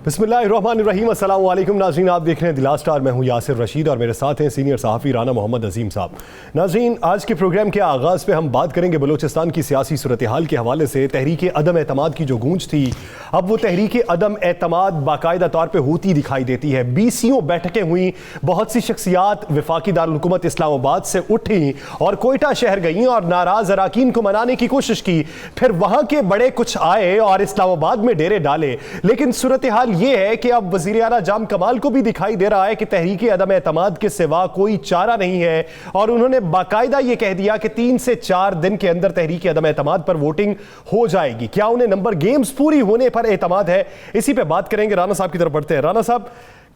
बिस्मिल्लाहिर्रहमानिर्रहीम। अस्सलाम वालेकुम नाज़रीन, आप देख रहे हैं दिला स्टार। मैं हूं यासिर रशीद और मेरे साथ हैं सीनियर सहाफ़ी राना मोहम्मद अजीम साहब। नाज़रीन, आज के प्रोग्राम के आगाज़ पे हम बात करेंगे बलूचिस्तान की सियासी सूरत हाल के हवाले से। तहरीक अदम एतमाद की जो गूंज थी, अब वो तहरीक अदम एतमाद बाकायदा तौर पर होती दिखाई देती है। 20 बैठकें हुई, बहुत सी शख्सियात वफाकी दारुल-हुकूमत इस्लामाबाद से उठी और कोयटा शहर गई और नाराज़ अराकीन को मनाने की कोशिश की। फिर वहाँ के बड़े कुछ आए और इस्लामाबाद में डेरे डाले। लेकिन सूरत हाल ये है कि अब वज़ीर आला जाम कमाल को भी दिखाई दे रहा है कि तहरीक अदम एतमाद के सिवा कोई चारा नहीं है और उन्होंने बाकायदा ये कह दिया कि 3 से 4 दिन के अंदर तहरीक अदम एतमाद पर वोटिंग हो जाएगी। क्या उन्हें नंबर गेम्स पूरी होने पर एतमाद है? इसी पे बात करेंगे। राना साहब की तरफ बढ़ते हैं। राना साहब,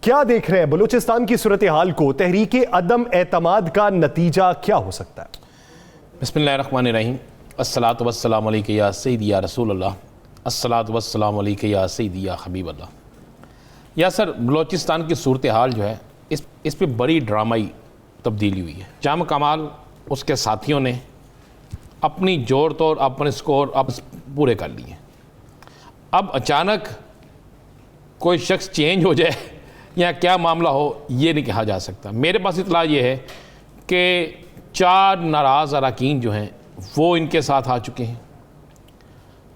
क्या देख रहे हैं बलूचिस्तान की सूरत हाल को? तहरीक अदम एतमाद का नतीजा क्या हो सकता है? बिस्मिल्लाहिर्रहमानिर्रहीम। अस्सलातु वस्सलामु अलैका या सय्यदी या रसूलल्लाह, अस्सलातु वस्सलामु अलैका या सय्यदी या हबीबल्लाह। या सर, बलूचिस्तान की सूरत हाल जो है इस पे बड़ी ड्रामाई तब्दीली हुई है। जाम कमाल उसके साथियों ने अपनी जोर तोड़ अपने स्कोर अब पूरे कर लिए। अब अचानक कोई शख्स चेंज हो जाए या क्या मामला हो, ये नहीं कहा जा सकता। मेरे पास इतला ये है कि 4 नाराज़ अरकान जो हैं वो इनके साथ आ चुके हैं।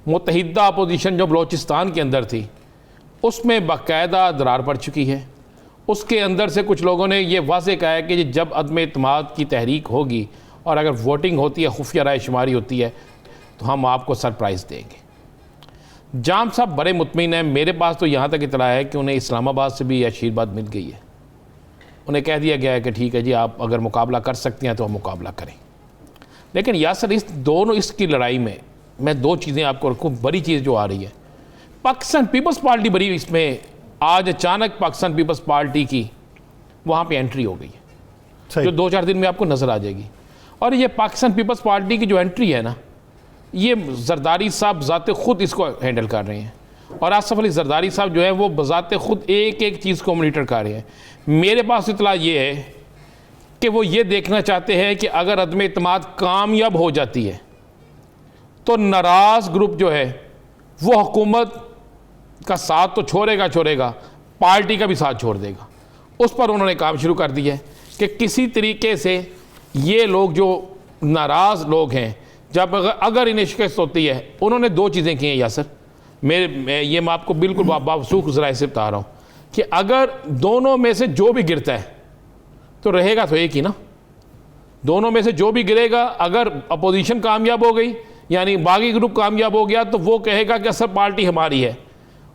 मुत्तहिदा अपोजिशन जो बलूचिस्तान के अंदर थी उसमें बाकायदा दरार पड़ चुकी है। उसके अंदर से कुछ लोगों ने यह वाज़ेह कहा है कि जब अदम एतमाद की तहरीक होगी और अगर वोटिंग होती है, खुफिया राय शुमारी होती है, तो हम आपको सरप्राइज़ देंगे। जाम साहब बड़े मुतमिन हैं। मेरे पास तो यहाँ तक इतला है कि उन्हें इस्लामाबाद से भी आशीर्वाद मिल गई है। उन्हें कह दिया गया है कि ठीक है जी, आप अगर मुकाबला कर सकते हैं तो हम मुकाबला करें। लेकिन यासर इसकी लड़ाई में मैं 2 चीज़ें आपको रखूँ। बड़ी चीज़ जो आ रही है, पाकिस्तान पीपल्स पार्टी बड़ी इसमें आज अचानक पाकिस्तान पीपल्स पार्टी की वहाँ पे एंट्री हो गई है, जो 2-4 दिन में आपको नज़र आ जाएगी। और ये पाकिस्तान पीपल्स पार्टी की जो एंट्री है ना, ये जरदारी साहब ज़ाते खुद इसको हैंडल कर रहे हैं और आसफ अली जरदारी साहब जो है वो बज़ाते खुद एक चीज़ को मॉनिटर कर रहे हैं। मेरे पास इतला ये है कि वो ये देखना चाहते हैं कि अगर अदम एतमाद कामयाब हो जाती है तो नाराज़ ग्रुप जो है वो हुकूमत का साथ तो छोड़ेगा, पार्टी का भी साथ छोड़ देगा। उस पर उन्होंने काम शुरू कर दिया है कि किसी तरीके से ये लोग जो नाराज़ लोग हैं, जब अगर इन्हें शिकस्त होती है, उन्होंने 2 चीज़ें की हैं यासर। मैं आपको बिल्कुल बावसूख ज़राए से बता रहा हूँ कि अगर दोनों में से जो भी गिरता है तो रहेगा तो एक ही ना। दोनों में से जो भी गिरेगा, अगर अपोजिशन कामयाब हो गई यानी बागी ग्रुप कामयाब हो गया, तो वो कहेगा कि असल पार्टी हमारी है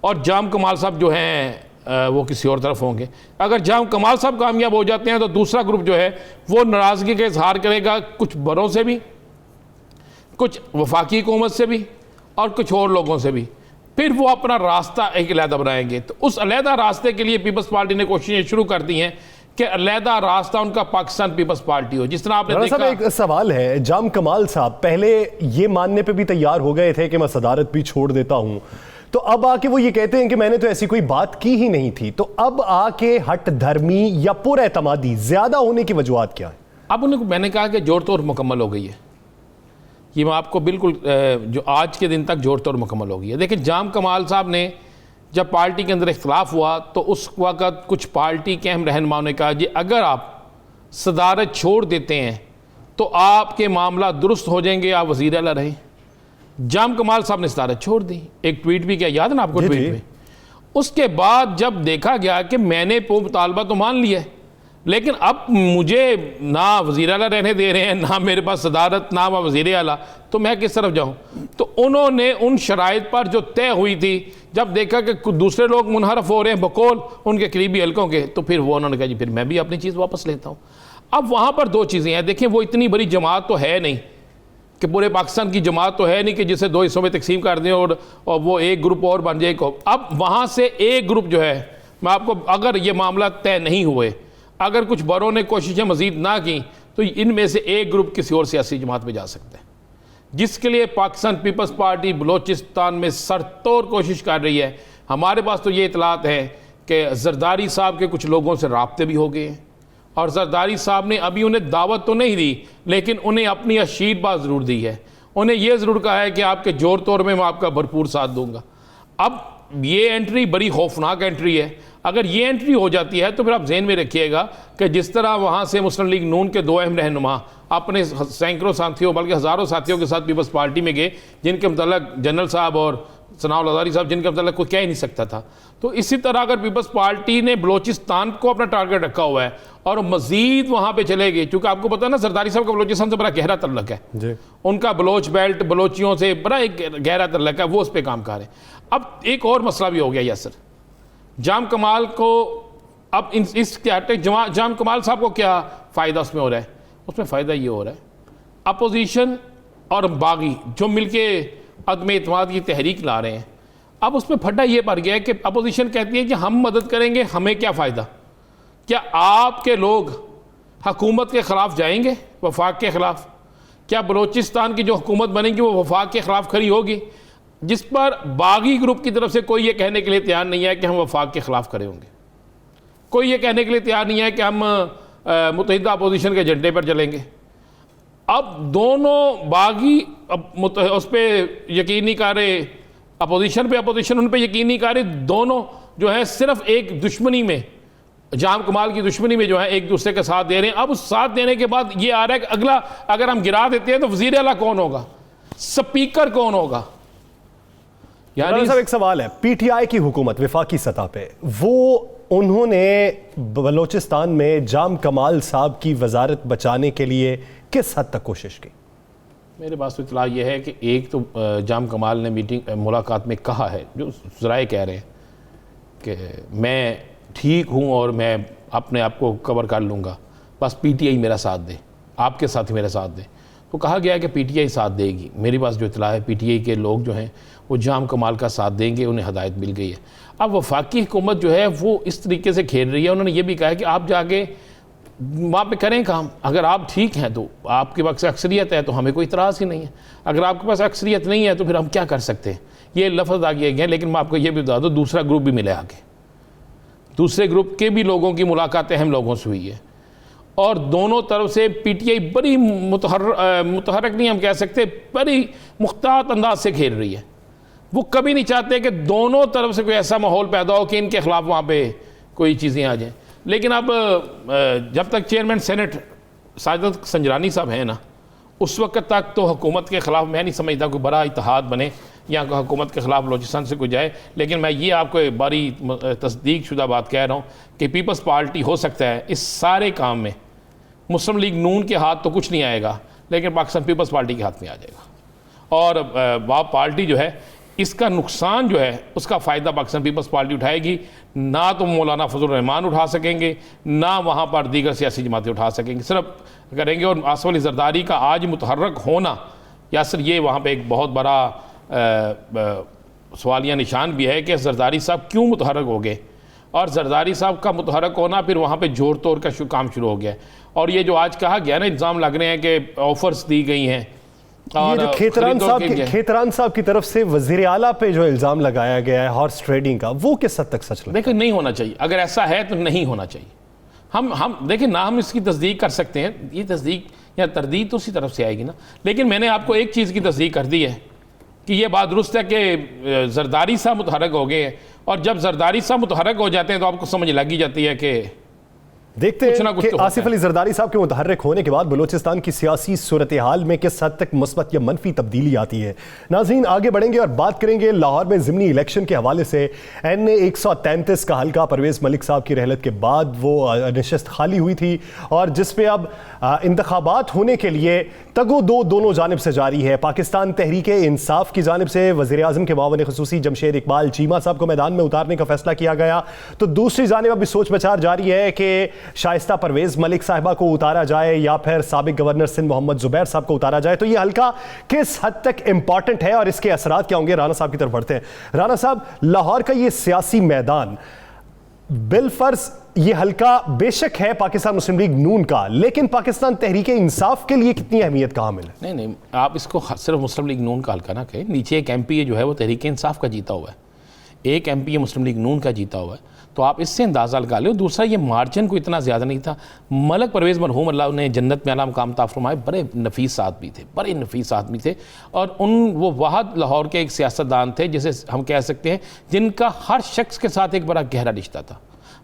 और जाम कमाल साहब जो हैं वो किसी और तरफ होंगे। अगर जाम कमाल साहब कामयाब हो जाते हैं तो दूसरा ग्रुप जो है वो नाराज़गी का इजहार करेगा, कुछ बड़ों से भी, कुछ वफाकी हुकूमत से भी और कुछ और लोगों से भी। फिर वो अपना रास्ता एक अलहदा बनाएंगे। तो उस अलहदा रास्ते के लिए पीपल्स पार्टी ने कोशिशें शुरू कर दी हैं कि अलहदा रास्ता उनका पाकिस्तान पीपल्स पार्टी हो। जिस तरह आपने देखा, एक सवाल है, जाम कमाल साहब पहले ये मानने पे भी तैयार हो गए थे कि मैं सदारत भी छोड़ देता हूं, तो अब आके वो ये कहते हैं कि मैंने तो ऐसी कोई बात की ही नहीं थी। तो अब आके हट धर्मी या पुरएतमादी ज्यादा होने की वजूहत क्या है? अब उन्हें मैंने कहा कि जोड़ तोड़ मुकम्मल हो गई है। ये मैं आपको बिल्कुल जो आज के दिन तक जोड़ तोड़ मुकम्मल हो गई है। देखिए, जाम कमाल साहब ने जब पार्टी के अंदर इख्तलाफ हुआ तो उस वक़्त कुछ पार्टी के अहम रहनुमाओं ने कहा जी अगर आप सदारत छोड़ देते हैं तो आपके मामला दुरुस्त हो जाएंगे, आप वज़ीर आला रहें। जाम कमाल साहब ने सदारत छोड़ दी। एक ट्वीट भी किया, याद है ना आपको ट्वीट में? उसके बाद जब देखा गया कि मैंने मुतालबा तो मान लिया है, लेकिन अब मुझे ना वज़ीर आला रहने दे रहे हैं, ना मेरे पास सदारत, ना वज़ीर आला, तो मैं किस तरफ जाऊं? तो उन्होंने उन शराइत पर जो तय हुई थी, जब देखा कि दूसरे लोग मुनहरफ हो रहे हैं बकौल उनके करीबी हल्कों के, तो फिर वो उन्होंने कहा जी फिर मैं भी अपनी चीज़ वापस लेता हूँ। अब वहाँ पर 2 चीज़ें हैं। देखिए, वो इतनी बड़ी जमात तो है नहीं कि पूरे पाकिस्तान की जमात तो है नहीं कि जिसे 2 हिस्सों में तकसीम कर दें और वो एक ग्रुप और बन जाए। अब वहाँ से एक ग्रुप जो है, मैं आपको, अगर ये मामला तय नहीं हुए, अगर कुछ बड़ों ने कोशिशें मज़ीद ना की, तो इनमें से एक ग्रुप किसी और सियासी जमात में जा सकता है, जिसके लिए पाकिस्तान पीपल्स पार्टी बलूचिस्तान में सरतोड़ कोशिश कर रही है। हमारे पास तो ये इतलात है कि जरदारी साहब के कुछ लोगों से राब्ते भी हो गए हैं और जरदारी साहब ने अभी उन्हें दावत तो नहीं दी, लेकिन उन्हें अपनी आशीर्वाद ज़रूर दी है। उन्हें यह ज़रूर कहा है कि आपके जोर तोड़ में मैं आपका भरपूर साथ दूंगा। अब ये एंट्री बड़ी खौफनाक एंट्री है। अगर ये एंट्री हो जाती है तो फिर आप ज़हन में रखिएगा कि जिस तरह वहाँ से मुस्लिम लीग नून के 2 अहम रहनुमा अपने सैकड़ों साथियों बल्कि हज़ारों साथियों के साथ पीपल्स पार्टी में गए, जिनके मतलब जनरल साहब और सनाउल हज़ारी साहब, जिनके मतलब कोई कह ही नहीं सकता था। तो इसी तरह अगर पीपल्स पार्टी ने बलोचिस्तान को अपना टारगेट रखा हुआ है और मज़ीद वहाँ पे चले गए, क्योंकि आपको पता है ना जरदारी साहब का बलोचिस्तान से बड़ा गहरा तल्लक है जी। उनका बलोच बेल्ट बलोचियों से बड़ा एक गहरा तल्लक है, वो उस पर काम कर रहे हैं। अब एक और मसला भी हो गया यासर, जाम कमाल को अब इस जाम कमाल साहब को क्या फ़ायदा उसमें हो रहा है? उसमें फ़ायदा ये हो रहा है अपोजिशन और बागी जो मिलके अदम एतमाद की तहरीक ला रहे हैं। अब उसमें फटा ये पड़ गया है कि अपोजिशन कहती है कि हम मदद करेंगे, हमें क्या फ़ायदा? क्या आपके लोग हुकूमत के ख़िलाफ़ जाएंगे, वफाक के ख़िलाफ़? क्या बलोचिस्तान की जो हुकूमत बनेगी वो वफाक के ख़िलाफ़ खड़ी होगी? जिस पर बागी ग्रुप की तरफ से कोई ये कहने के लिए तैयार नहीं है कि हम वफाक के ख़िलाफ़ खड़े होंगे। कोई ये कहने के लिए तैयार नहीं है कि हम मुत्तहिदा अपोजिशन के एजेंडे पर चलेंगे। अब दोनों बागी उस पर यकीन नहीं कर रहे, अपोजिशन उन पर यकीन नहीं कर रहे। दोनों जो है सिर्फ एक दुश्मनी में, जाम कमाल की दुश्मनी में जो है एक दूसरे का साथ दे रहे हैं। अब उस साथ देने के बाद ये आ रहा है कि अगला अगर हम गिरा देते हैं तो वज़ीर आला कौन होगा, स्पीकर कौन होगा? यानी साहब एक सवाल है, पीटीआई की हुकूमत वफाकी सतह पे वो उन्होंने बलोचिस्तान में जाम कमाल साहब की वजारत बचाने के लिए किस हद तक कोशिश की? मेरे पास तो इतला यह है कि एक तो जाम कमाल ने मुलाकात में कहा है, जो ज़राए कह रहे हैं कि मैं ठीक हूँ और मैं अपने आप को कवर कर लूँगा, बस पीटीआई मेरा साथ दे, आपके साथ मेरा साथ दे। तो कहा गया है कि पीटीआई साथ देगी। मेरे पास जो इतला है पीटीआई के लोग जो हैं वो जाम कमाल का साथ देंगे, उन्हें हदायत मिल गई है। अब वफाकी हुकूमत जो है वो इस तरीके से खेल रही है। उन्होंने ये भी कहा है कि आप जाके वहाँ पे करें काम, अगर आप ठीक हैं तो आपके पास अक्सरियत है तो हमें कोई इतराज़ ही नहीं है, अगर आपके पास अक्सरियत नहीं है तो फिर हम क्या कर सकते हैं। ये लफ्ज़ आगे गए। लेकिन मैं आपको ये भी बता दूँ, दूसरा ग्रुप भी मिले आगे, दूसरे ग्रुप के भी लोगों की मुलाकातें हम लोगों से हुई है और दोनों तरफ से पीटीआई बड़ी मुतहरक नहीं हम कह सकते, बड़ी मुख्तात अंदाज से खेल रही है। वो कभी नहीं चाहते कि दोनों तरफ से कोई ऐसा माहौल पैदा हो कि इनके ख़िलाफ़ वहाँ पे कोई चीज़ें आ जाएं। लेकिन अब जब तक चेयरमैन सेनेट साजिद संजरानी साहब हैं ना, उस वक्त तक तो हुकूमत के ख़िलाफ़ मैं नहीं समझता कोई बड़ा इत्तेहाद बने या हुकूमत के ख़िलाफ़ बलोचिस्तान से कोई जाए। लेकिन मैं ये आपको एक बड़ी तस्दीक शुदा बात कह रहा हूँ कि पीपल्स पार्टी हो सकता है इस सारे काम में मुस्लिम लीग नून के हाथ तो कुछ नहीं आएगा, लेकिन पाकिस्तान पीपल्स पार्टी के हाथ में आ जाएगा। और वह पार्टी जो है इसका नुकसान जो है उसका फ़ायदा पाकिस्तान पीपल्स पार्टी उठाएगी। ना तो मौलाना फजल रहमान उठा सकेंगे, ना वहाँ पर दीगर सियासी जमातें उठा सकेंगे, सिर्फ करेंगे। और आसिफ अली जरदारी का आज मुतहर्रक होना यासर ये वहाँ पे एक बहुत बड़ा सवालिया निशान भी है कि जरदारी साहब क्यों मुतहर्रक हो गए, और जरदारी साहब का मुतहर्रक होना फिर वहाँ पे जोर तोड़ का काम शुरू हो गया। और ये जो आज कहा गया ना, इल्ज़ाम लग रहे हैं कि ऑफर्स दी गई हैं, ये जो खेतरान साहब की तरफ से वज़ीर आला पे जो इल्ज़ाम लगाया गया है हॉर्स ट्रेडिंग का, वो किस हद तक सच है? देखिए नहीं होना चाहिए, अगर ऐसा है तो नहीं होना चाहिए। हम देखिए ना, हम इसकी तस्दीक कर सकते हैं, ये तस्दीक या तरदीद तो उसी तरफ से आएगी ना। लेकिन मैंने आपको एक चीज़ की तस्दीक कर दी है कि ये बात दुरुस्त है कि जरदारी साहब मुतहर्रक हो गए हैं, और जब जरदारी साहब मुतहर्रक हो जाते हैं तो आपको समझ लग ही जाती है कि देखते हैं कि आसिफ अली जरदारी साहब के मुतहर्रिक होने के बाद बलूचिस्तान की सियासी सूरत हाल में किस हद तक मुस्बत या मनफी तब्दीली आती है। नाज़रीन आगे बढ़ेंगे और बात करेंगे लाहौर में ज़िमनी इलेक्शन के हवाले से। NA 133 का हल्का परवेज़ मलिक साहब की रहलत के बाद वो नशिस्त खाली हुई थी और जिसपे अब इंतखाबात होने के लिए तगो दो दोनों जानिब से जारी है। पाकिस्तान तहरीक इंसाफ की जानिब से वज़ीर आज़म के मावन ख़ुसूसी जमशेद इकबाल चीमा साहब को मैदान में उतारने का फैसला किया गया, तो दूसरी जानिब अभी सोच विचार जारी है कि शाइस्ता परवेज़ मलिक साहिबा को उतारा जाए या फिर साबिक गवर्नर सिंध मोहम्मद जुबैर साहब को उतारा जाए। तो ये हल्का किस हद तक इंपॉर्टेंट है और इसके असरात क्या होंगे? राना साहब की तरफ बढ़ते हैं। राना साहब, लाहौर का ये सियासी मैदान बिलफर्ज ये हल्का बेशक है पाकिस्तान मुस्लिम लीग नून का, लेकिन पाकिस्तान तहरीक इंसाफ के लिए कितनी अहमियत का हामिल है? नहीं, आप इसको सिर्फ मुस्लिम लीग नून का हल्का ना कहें। नीचे एक MP जो है वो तहरीक इंसाफ का जीता हुआ है। एक MP मुस्लिम लीग नून का जीता हुआ है, तो आप इससे अंदाज़ा लगा लो। दूसरा, ये मार्जिन को इतना ज़्यादा नहीं था। मलक परवेज़ मरहूम अल्लाह उन्हें जन्नत में आला मकाम अता फरमाए, बड़े नफीस आदमी थे, बड़े नफीस आदमी थे। और वो वाहद लाहौर के एक सियासतदान थे जिसे हम कह सकते हैं जिनका हर शख्स के साथ एक बड़ा गहरा रिश्ता था,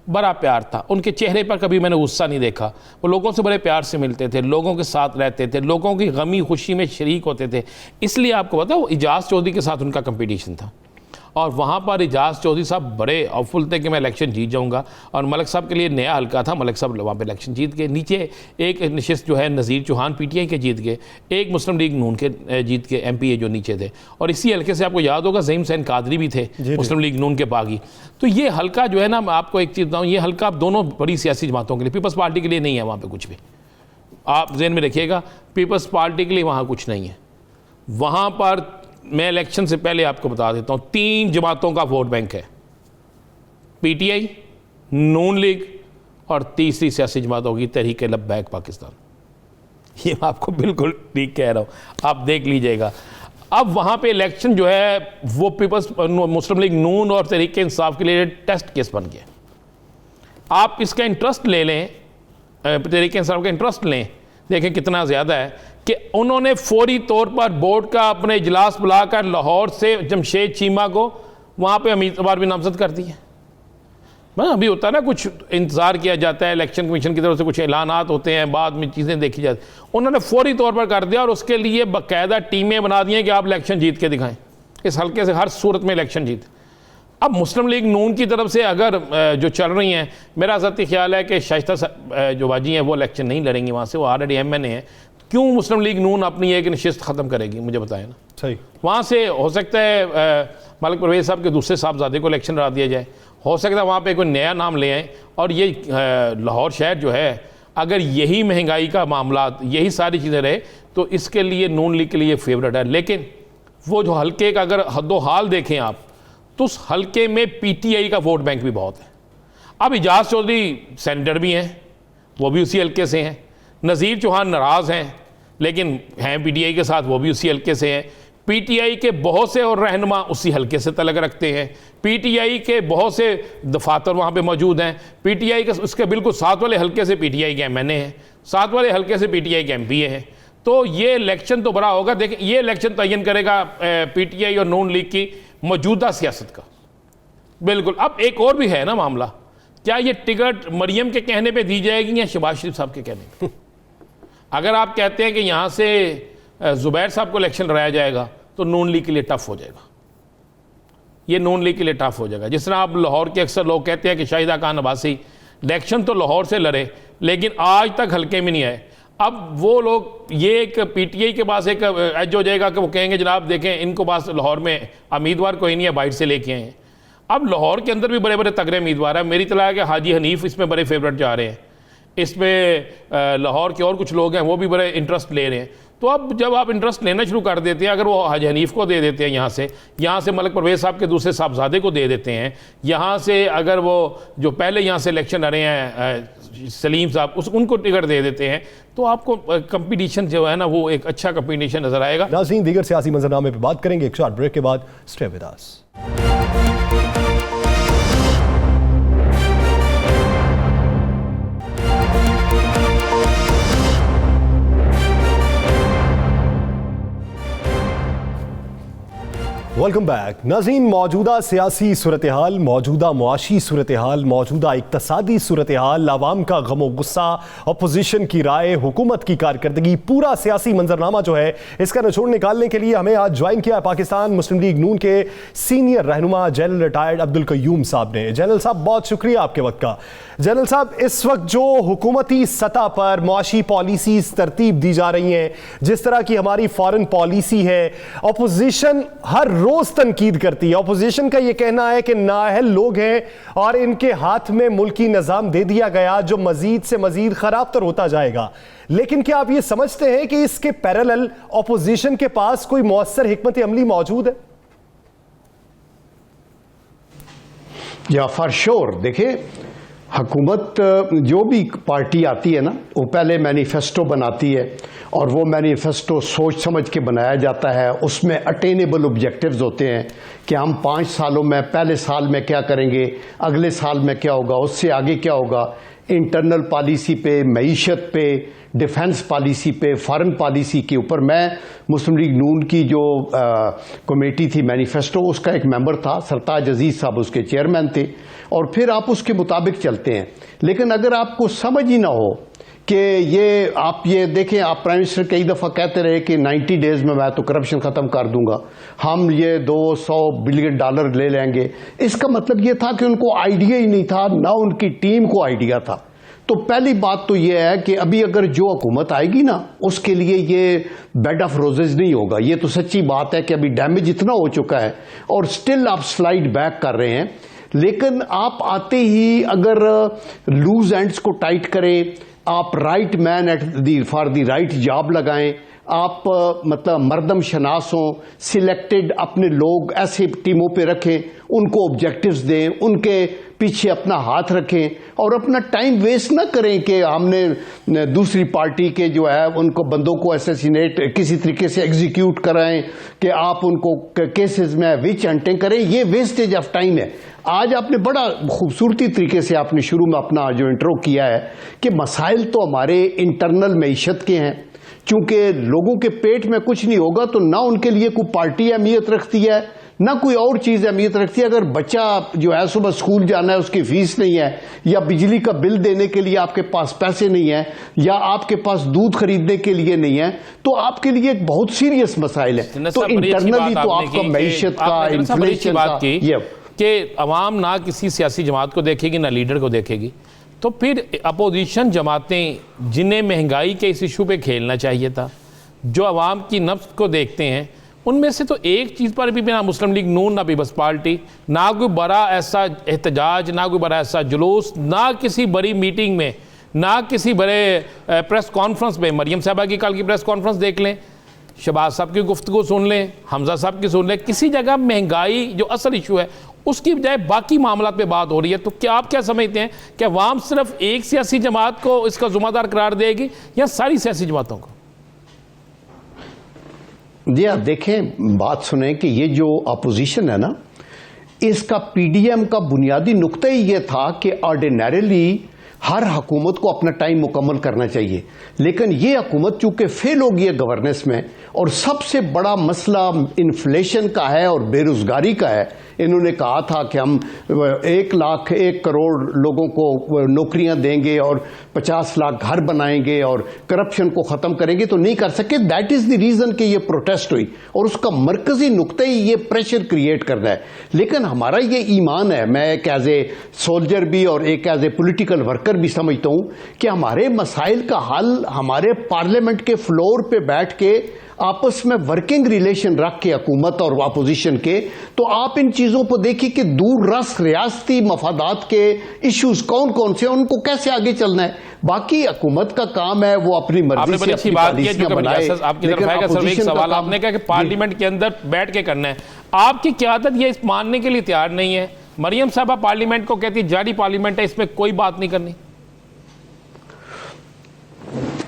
बड़ा प्यार था। उनके चेहरे पर कभी मैंने गुस्सा नहीं देखा। वो लोगों से बड़े प्यार से मिलते थे, लोगों के साथ रहते थे, लोगों की गमी खुशी में शरीक होते थे। इसलिए आपको पता है वो इजाज़ चौधरी के साथ उनका कंपटीशन था, और वहाँ पर इजाज़ चौधरी साहब बड़े ऑफुल थे कि मैं इलेक्शन जीत जाऊँगा। और मलक साहब के लिए नया हल्का था, मलक साहब वहाँ पे इलेक्शन जीत गए। नीचे एक नशिस्त जो है नज़ीर चौहान PTI के जीत गए, एक मुस्लिम लीग नून के जीत के MP जो नीचे थे। और इसी हल्के से आपको याद होगा ज़हीम हुसैन कादरी भी थे मुस्लिम लीग नून के बागी। तो ये हल्का जो है ना, मैं आपको एक चीज़ बताऊँ, ये हल्का दोनों बड़ी सियासी जमातों के लिए, पीपल्स पार्टी के लिए नहीं है वहाँ पर कुछ भी। आप ज़हन में रखिएगा, पीपल्स पार्टी के लिए वहाँ कुछ नहीं है। वहाँ पर मैं इलेक्शन से पहले आपको बता देता हूँ 3 जमातों का वोट बैंक है, PTI, नून लीग और तीसरी सियासी जमात होगी तहरीक लब्बैक पाकिस्तान। ये मैं आपको बिल्कुल ठीक कह रहा हूँ, आप देख लीजिएगा। अब वहाँ पे इलेक्शन जो है वो पीपल्स मुस्लिम लीग नून और तहरीक इंसाफ के लिए टेस्ट केस बन गया। आप इसका इंटरेस्ट ले लें, तहरीक इंसाफ का इंटरेस्ट लें, देखें कितना ज़्यादा है कि उन्होंने फौरी तौर पर बोर्ड का अपने इजलास बुलाकर लाहौर से जमशेद चीमा को वहाँ पे उम्मीदवार भी नामजद कर दिए। अभी होता है ना, कुछ इंतज़ार किया जाता है, इलेक्शन कमीशन की तरफ से कुछ ऐलानात होते हैं, बाद में चीज़ें देखी जाती, उन्होंने फौरी तौर पर कर दिया और उसके लिए बाकायदा टीमें बना दी हैं कि आप इलेक्शन जीत के दिखाएं, इस हल्के से हर सूरत में इलेक्शन जीत। अब मुस्लिम लीग नून की तरफ से अगर जो चल रही हैं, मेरा ज़ाती ख्याल है कि शाइस्ता जो बाजी हैं वो इलेक्शन नहीं लड़ेंगी वहाँ से, वो ऑलरेडी MNA हैं। क्यों मुस्लिम लीग नून अपनी एक नशिस्त ख़त्म करेगी, मुझे बताएं ना। सही, वहाँ से हो सकता है मलिक परवेज़ साहब के दूसरे साहबजादे को इलेक्शन लड़ा दिया जाए, हो सकता है वहाँ पे कोई नया नाम ले आए। और ये लाहौर शहर जो है, अगर यही महंगाई का मामला, यही सारी चीज़ें रहे, तो इसके लिए नून लीग के लिए फेवरेट है। लेकिन वो जो हल्के का अगर हद्दो हाल देखें आप, तो उस हल्के में PTI का वोट बैंक भी बहुत है। अब इजाज़ चौधरी सेनेटर भी हैं, वो भी उसी हल्के से हैं। नज़ीर चौहान नाराज़ हैं लेकिन हैं PTI के साथ, वो भी उसी हल्के से हैं। PTI के बहुत से और रहनुमा उसी हल्के से तलक रखते हैं। PTI के बहुत से दफातर वहाँ पे मौजूद हैं। PTI के उसके बिल्कुल साथ वाले हल्के से PTI के MNA हैं, साथ वाले हल्के से PTI के MPA हैं। तो ये इलेक्शन तो बड़ा होगा। देखिए, ये इलेक्शन तयन करेगा PTI और नून लीग की मौजूदा सियासत का। बिल्कुल। अब एक और भी है ना मामला, क्या ये टिकट मरियम के कहने पे दी जाएगी या शहबाज शरीफ साहब के कहने पे? अगर आप कहते हैं कि यहाँ से ज़ुबैर साहब को इलेक्शन लड़ाया जाएगा तो नून लीग के लिए टफ हो जाएगा, ये नून लीग के लिए टफ हो जाएगा। जिस तरह आप लाहौर के अक्सर लोग कहते हैं कि शाहिदा खान अब्बासी इलेक्शन तो लाहौर से लड़े लेकिन आज तक हल्के में नहीं आए। अब वो लोग, ये एक PTI के पास एक एज हो जाएगा कि वो कहेंगे जनाब देखें इनको पास लाहौर में उम्मीदवार कोई नहीं है, बाहर से लेके आए हैं। अब लाहौर के अंदर भी बड़े बड़े तगड़े उम्मीदवार हैं। मेरी तलाह है कि हाजी हनीफ इसमें बड़े फेवरेट जा रहे हैं, इसमें लाहौर के और कुछ लोग हैं वो भी बड़े इंटरेस्ट ले रहे हैं। तो अब जब आप इंटरेस्ट लेना शुरू कर देते हैं, अगर वो हाजी हनीफ को दे देते हैं यहाँ से मलिक परवेज़ साहब के दूसरे साहबजादे को दे देते हैं, यहाँ से अगर वो जो पहले यहाँ से इलेक्शन लड़े हैं सलीम साहब उनको टिकट दे देते हैं, तो आपको कंपटीशन जो है ना वो एक अच्छा कंपटीशन नजर आएगा। नाज़रीन, दीगर सियासी मंजरनामे पर बात करेंगे एक शॉर्ट ब्रेक के बाद। Stay with us. Welcome back. नाज़रीन, मौजूदा सियासी सूरत हाल, मौजूदा मुआशी सूरत हाल, मौजूदा इक्तसादी सूरत हाल, आवाम का गमो गुस्सा, अपोजिशन की राय, हुकूमत की कारकर्दगी, पूरा सियासी मंजरनामा जो है इसका निचोड़ निकालने के लिए हमें आज ज्वाइन किया पाकिस्तान मुस्लिम लीग नून के सीनियर रहनुमा जनरल रिटायर्ड अब्दुल कयूम साहब ने। जनरल साहब, बहुत शुक्रिया आपके वक्त का। जनरल साहब, इस वक्त जो हुकूमती सतह पर मुआशी पॉलिसीज तरतीब दी जा रही हैं, जिस तरह की हमारी फॉरेन पॉलिसी है, अपोजिशन हर रोज तनकीद करती है। अपोजिशन का यह कहना है कि नाअहल लोग हैं और इनके हाथ में मुल्की निजाम दे दिया गया जो मजीद से मजीद खराब तर होता जाएगा। लेकिन क्या आप ये समझते हैं कि इसके पैरेलल अपोजिशन के पास कोई मौसर हिकमत अमली मौजूद है? या फॉर श्योर। देखिए, हुकूमत जो भी पार्टी आती है ना, वो पहले मैनिफेस्टो बनाती है और वो मैनिफेस्टो सोच समझ के बनाया जाता है। उसमें अटेनेबल ऑब्जेक्टिव्स होते हैं कि हम 5 सालों में, पहले साल में क्या करेंगे, अगले साल में क्या होगा, उससे आगे क्या होगा, इंटरनल पॉलिसी पे, मईशत पे, डिफेंस पॉलिसी पे, फॉरेन पॉलिसी के ऊपर। मैं मुस्लिम लीग नून की जो कमेटी थी मैनिफेस्टो, उसका एक मेंबर था, सरताज अजीज साहब उसके चेयरमैन थे, और फिर आप उसके मुताबिक चलते हैं। लेकिन अगर आपको समझ ही ना हो कि आप ये देखें, आप प्राइम मिनिस्टर कई दफ़ा कहते रहे कि 90 डेज में मैं तो करप्शन ख़त्म कर दूंगा, हम ये $200 बिलियन ले लेंगे। इसका मतलब ये था कि उनको आइडिया ही नहीं था, ना उनकी टीम को आइडिया था। तो पहली बात तो ये है कि अभी अगर जो हुकूमत आएगी ना, उसके लिए ये बेड ऑफ रोजेज नहीं होगा। ये तो सच्ची बात है कि अभी डैमेज इतना हो चुका है और स्टिल आप स्लाइड बैक कर रहे हैं। लेकिन आप आते ही अगर लूज एंड्स को टाइट करें, आप right man for the right job लगाएं, आप मतलब मर्दम शनास हों, सिलेक्टेड अपने लोग ऐसे टीमों पे रखें, उनको ऑब्जेक्टिव्स दें, उनके पीछे अपना हाथ रखें और अपना टाइम वेस्ट ना करें कि हमने दूसरी पार्टी के जो है उनको बंदों को असैसिनेट किसी तरीके से एग्जीक्यूट कराएं, कि आप उनको केसेस में विच हंटिंग करें। ये वेस्टेज ऑफ टाइम है। आज आपने बड़ा खूबसूरती तरीके से आपने शुरू में अपना जो इंट्रो किया है कि मसाइल तो हमारे इंटरनल मईशत के हैं। चूंकि लोगों के पेट में कुछ नहीं होगा तो ना उनके लिए कोई पार्टी अहमियत रखती है, ना कोई और चीज अहमियत रखती है। अगर बच्चा जो है सुबह स्कूल जाना है, उसकी फीस नहीं है, या बिजली का बिल देने के लिए आपके पास पैसे नहीं है, या आपके पास दूध खरीदने के लिए नहीं है, तो आपके लिए एक बहुत सीरियस मसाइल है। तो इंटरनली तो आपका मईशत का, इन्फ्लेशन का, कि अवाम ना किसी सियासी जमात को देखेगी ना लीडर को देखेगी, तो फिर अपोजिशन जमातें जिन्हें महंगाई के इस इशू पे खेलना चाहिए था, जो अवाम की नफ्स को देखते हैं, उनमें से तो एक चीज़ पर भी ना मुस्लिम लीग नून, ना पीपल्स पार्टी, ना कोई बड़ा ऐसा एहतजाज, ना कोई बड़ा ऐसा जुलूस, ना किसी बड़ी मीटिंग में, ना किसी बड़े प्रेस कॉन्फ्रेंस में। मरियम साहबा की कल की प्रेस कॉन्फ्रेंस देख लें, शहबाज साहब की गुफ्तगू सुन लें, हमजा साहब की सुन लें, किसी जगह महंगाई जो असल इशू है उसकी बजाय बाकी मामला पे बात हो रही है। तो क्या आप क्या समझते हैं कि अवाम सिर्फ एक सियासी जमात को इसका जुम्मेदार करार देगी या सारी सियासी जमातों को? जी आप देखें, बात सुने कि ये जो अपोजिशन है ना, इसका पीडीएम का बुनियादी नुक्ता ही ये था कि ऑर्डिनरीली हर हुकूमत को अपना टाइम मुकम्मल करना चाहिए। लेकिन ये हुकूमत चूंकि फेल हो गई है गवर्नेंस में, और सबसे बड़ा मसला इन्फ्लेशन का है और बेरोजगारी का है। इन्होंने कहा था कि हम 1 करोड़ लोगों को नौकरियां देंगे और 50 लाख घर बनाएंगे और करप्शन को खत्म करेंगे, तो नहीं कर सके। दैट इज द रीजन कि ये प्रोटेस्ट हुई, और उसका मरकजी नुक्ता ही ये प्रेशर क्रिएट करना है। लेकिन हमारा ये ईमान है, मैं एक एज ए सोल्जर भी और एक एज ए पोलिटिकल वर्कर भी समझता हूं कि हमारे मसाइल का हल हमारे पार्लियामेंट के फ्लोर पे बैठ के आपस में वर्किंग रिलेशन रख के हुकूमत और अपोजिशन के, तो आप इन चीजों को देखिए कि दूर रस रियासती मफादात के इश्यूज कौन कौन से, उनको कैसे आगे चलना है। बाकी हुकूमत का काम है वो अपनी मर्जी से अपनी पॉलिसियां बनाए। आपकी तरफ आएगा सर एक सवाल, आपने कहा कि पार्लियामेंट के अंदर बैठ के करना है, आपकी क़यादत ये मानने के लिए तैयार नहीं है। मरियम साहबा पार्लियामेंट को कहती है जारी पार्लियामेंट है, इसमें कोई बात नहीं करनी।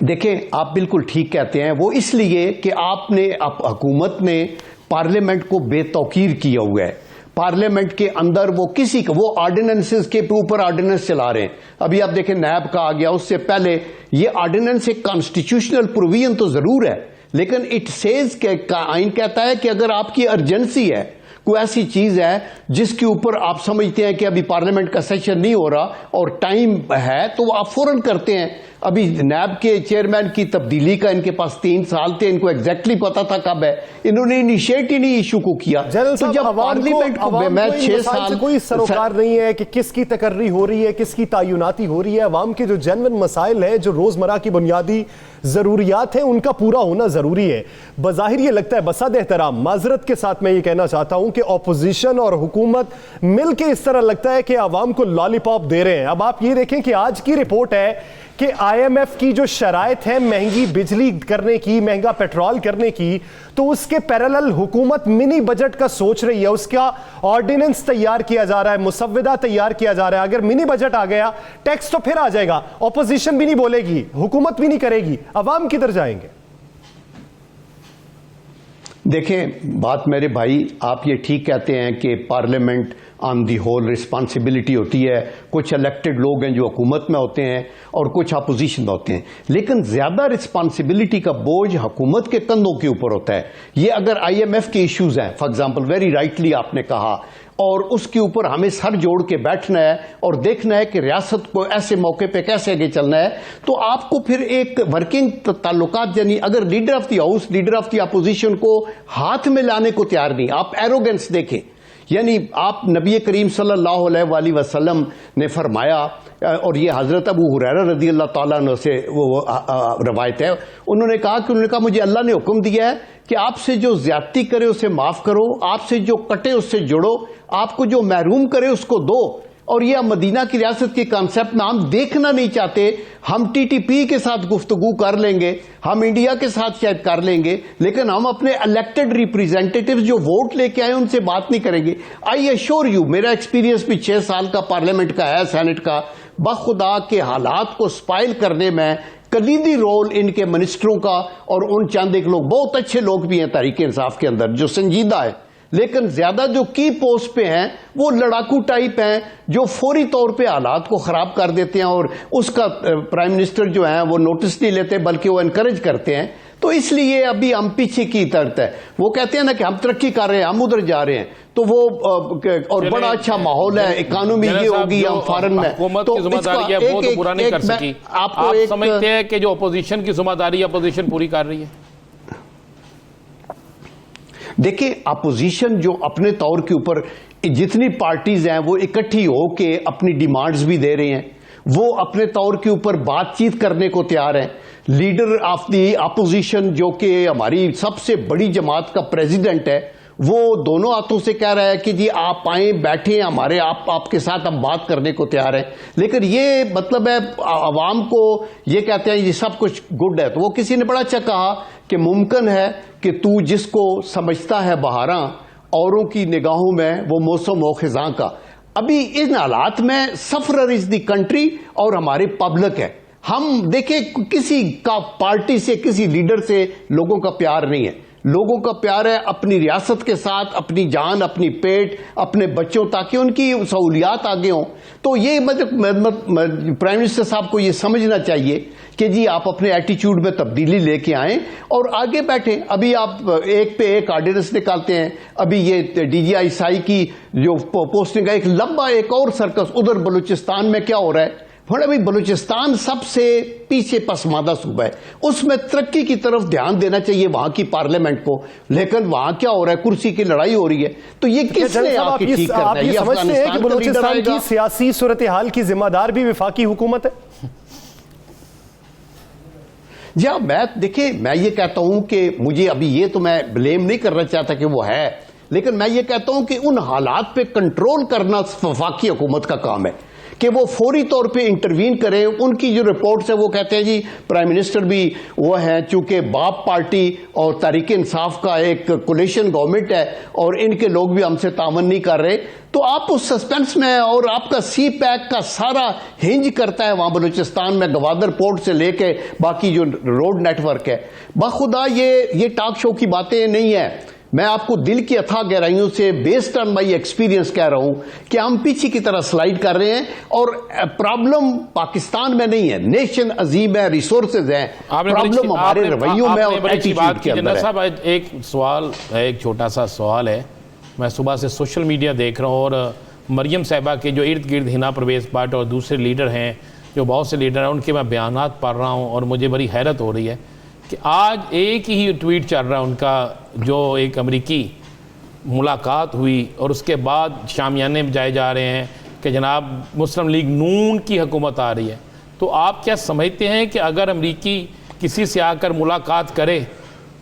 देखें, आप बिल्कुल ठीक कहते हैं, वो इसलिए कि आपने हुकूमत ने पार्लियामेंट को बेतौकीर किया हुआ है। पार्लियामेंट के अंदर वो किसी का, वो ऑर्डिनेंसेस के ऊपर ऑर्डिनेंस चला रहे हैं। अभी आप देखें नैब का आ गया, उससे पहले ये ऑर्डिनेंस एक कॉन्स्टिट्यूशनल प्रोविजन तो जरूर है, लेकिन इट सेज के आइन कहता है कि अगर आपकी अर्जेंसी है, कोई ऐसी चीज है जिसके ऊपर आप समझते हैं कि अभी पार्लियामेंट का सेशन नहीं हो रहा और टाइम है, तो आप फौरन करते हैं। अभी नैब के चेयरमैन की तब्दीली का इनके पास 3 साल थे, इनको एग्जैक्टली पता था कब है, इन्होंने इनिशिएट ही नहीं इशू को किया। तो जब पार्लियामेंट को मैं 6 साल कोई सरोकार नहीं है कि किसकी तकर्री हो रही है, किसकी तायुनाती हो रही है। अवाम के जो जेन्युइन मसाइल हैं, जो रोजमर्रा की बुनियादी जरूरियात हैं, उनका पूरा होना जरूरी है। बज़ाहिर ये लगता है, बसद एहतराम माजरत के साथ मैं ये कहना चाहता हूं कि ऑपोजिशन और हुकूमत मिलकर इस तरह लगता है कि अवाम को लॉलीपॉप दे रहे हैं। अब आप ये देखें कि आज की रिपोर्ट है कि IMF की जो शराइत है महंगी बिजली करने की, महंगा पेट्रोल करने की, तो उसके पैरेलल हुकूमत मिनी बजट का सोच रही है, उसका ऑर्डिनेंस तैयार किया जा रहा है, मुसव्वदा तैयार किया जा रहा है। अगर मिनी बजट आ गया, टैक्स तो फिर आ जाएगा, ऑपोजिशन भी नहीं बोलेगी, हुकूमत भी नहीं करेगी, अवाम किधर जाएंगे? देखें बात मेरे भाई, आप ये ठीक कहते हैं कि parliament on the whole responsibility होती है, कुछ इलेक्टेड लोग हैं जो हुकूमत में होते हैं और कुछ अपोजिशन में होते हैं, लेकिन ज्यादा रिस्पांसिबिलिटी का बोझ हुकूमत के कंधों के ऊपर होता है। ये अगर IMF के इश्यूज हैं फॉर एग्जांपल, वेरी राइटली आपने कहा, और उसके ऊपर हमें सर जोड़ के बैठना है और देखना है कि रियासत को ऐसे मौके पे कैसे आगे चलना है, तो आपको फिर एक वर्किंग ताल्लुकात, यानी अगर leader of the house, leader of the opposition को हाथ में लाने को तैयार नहीं, आप एरोगेंस देखें। यानी आप नबी करीम सल्लल्लाहु अलैहि वसल्लम ने फरमाया, और ये हजरत अबू हुरैरा रज़ी अल्लाह ताला अन्हु से वो रवायत है, उन्होंने कहा मुझे अल्लाह ने हुक्म दिया है कि आपसे जो ज्यादती करे उसे माफ करो, आपसे जो कटे उससे जुड़ो, आपको जो महरूम करे उसको दो। और ये मदीना की रियासत के कॉन्सेप्ट में हम देखना नहीं चाहते, हम TTP के साथ गुफ्तगू कर लेंगे, हम इंडिया के साथ शायद कर लेंगे, लेकिन हम अपने इलेक्टेड रिप्रेजेंटेटिव जो वोट लेके आए उनसे बात नहीं करेंगे। आई एश्योर यू, मेरा एक्सपीरियंस भी 6 साल का पार्लियामेंट का है, सेनेट का, बखुदा के हालात को स्पाइल करने में कलीदी रोल इनके मिनिस्टरों का, और उन चंद एक लोग, बहुत अच्छे लोग भी हैं तहरीक इंसाफ के अंदर जो संजीदा है, लेकिन ज्यादा जो की पोस्ट पे हैं वो लड़ाकू टाइप हैं जो फौरी तौर पे हालात को खराब कर देते हैं, और उसका प्राइम मिनिस्टर जो है वो नोटिस नहीं लेते बल्कि वो एनकरेज करते हैं। तो इसलिए अभी हम पीछे की तरफ है, वो कहते हैं ना कि हम तरक्की कर रहे हैं, हम उधर जा रहे हैं, तो वो और बड़ा अच्छा माहौल है, इकोनॉमी ये होगी, हम फॉरेन में, हुकूमत की जिम्मेदारी है वो तो पूरा नहीं कर सकी। आप समझते हैं कि जो अपोजिशन की जिम्मेदारी अपोजिशन पूरी कर रही है? देखिए अपोजिशन जो अपने तौर के ऊपर जितनी पार्टीज हैं वो इकट्ठी होके अपनी डिमांड्स भी दे रहे हैं, वो अपने तौर के ऊपर बातचीत करने को तैयार हैं। लीडर ऑफ द अपोजिशन जो कि हमारी सबसे बड़ी जमात का प्रेसिडेंट है, वो दोनों हाथों से कह रहा है कि जी आप आए, बैठे हमारे, आपके साथ हम बात करने को तैयार है। लेकिन ये मतलब है आवाम को ये कहते हैं ये सब कुछ गुड है। तो वो किसी ने बड़ा अच्छा कहा कि मुमकिन है कि तू जिसको समझता है बहारा, औरों की निगाहों में वो मौसम व खिज़ां का। अभी इन हालात में सफरर इज द कंट्री और हमारे पब्लिक है। हम देखें किसी का पार्टी से, किसी लीडर से लोगों का प्यार नहीं है, लोगों का प्यार है अपनी रियासत के साथ, अपनी जान, अपनी पेट, अपने बच्चों, ताकि उनकी सहूलियात आगे हों। तो ये प्राइम मिनिस्टर साहब को ये समझना चाहिए कि जी आप अपने एटीट्यूड में तब्दीली लेके आएं और आगे बैठें। अभी आप एक पे एक ऑर्डिनेंस निकालते हैं, अभी ये DGI की जो पोस्टिंग है, एक लंबा एक और सर्कस उधर बलूचिस्तान में क्या हो रहा है। अभी बलूचिस्तान सबसे पीछे पसमादा सूबा है, उसमें तरक्की की तरफ ध्यान देना चाहिए वहां की पार्लियामेंट को, लेकिन वहां क्या हो रहा है, कुर्सी की लड़ाई हो रही है। तो ये किसने आके ठीक करना है? ये समझते हैं कि बलूचिस्तान की सियासी सूरत हाल की जिम्मेदार भी वफाकी हुकूमत है? जी देखिए मैं ये कहता हूं कि मुझे अभी ये तो मैं ब्लेम नहीं करना चाहता कि वो है, लेकिन मैं ये कहता हूं कि उन हालात पे कंट्रोल करना वफाकी हुकूमत का काम है कि वो फौरी तौर पे इंटरवीन करें। उनकी जो रिपोर्ट्स है वो कहते हैं जी प्राइम मिनिस्टर भी वो है, चूंकि बाप पार्टी और तहरीक इंसाफ का एक कोलिशन गवर्नमेंट है और इनके लोग भी हमसे तावन नहीं कर रहे, तो आप उस सस्पेंस में हैं। और आपका CPAC का सारा हिंज करता है वहां बलूचिस्तान में, गवादर पोर्ट से लेके बाकी जो रोड नेटवर्क है। बाखुदा ये टॉक शो की बातें नहीं है, मैं आपको दिल की अथाह गहराइयों से बेस्ड ऑन माई एक्सपीरियंस कह रहा हूं कि हम पीछे की तरह स्लाइड कर रहे हैं और प्रॉब्लम पाकिस्तान में नहीं है, नेशन अजीम है, रिसोर्सेज हैं, प्रॉब्लम हमारे रवैयों में और एटीट्यूड के अंदर है। साहब एक सवाल है, एक छोटा सा सवाल है। मैं सुबह से सोशल मीडिया देख रहा हूँ और मरियम साहिबा के जो इर्द गिर्द हिना परवेज भट्ट और दूसरे लीडर हैं, जो बहुत से लीडर हैं, उनके मैं बयानात पढ़ रहा हूँ और मुझे बड़ी हैरत हो रही है कि आज एक ही ट्वीट चल रहा है उनका, जो एक अमेरिकी मुलाकात हुई और उसके बाद शामियाने बजाए जा रहे हैं कि जनाब मुस्लिम लीग नून की हुकूमत आ रही है। तो आप क्या समझते हैं कि अगर अमेरिकी किसी से आकर मुलाकात करे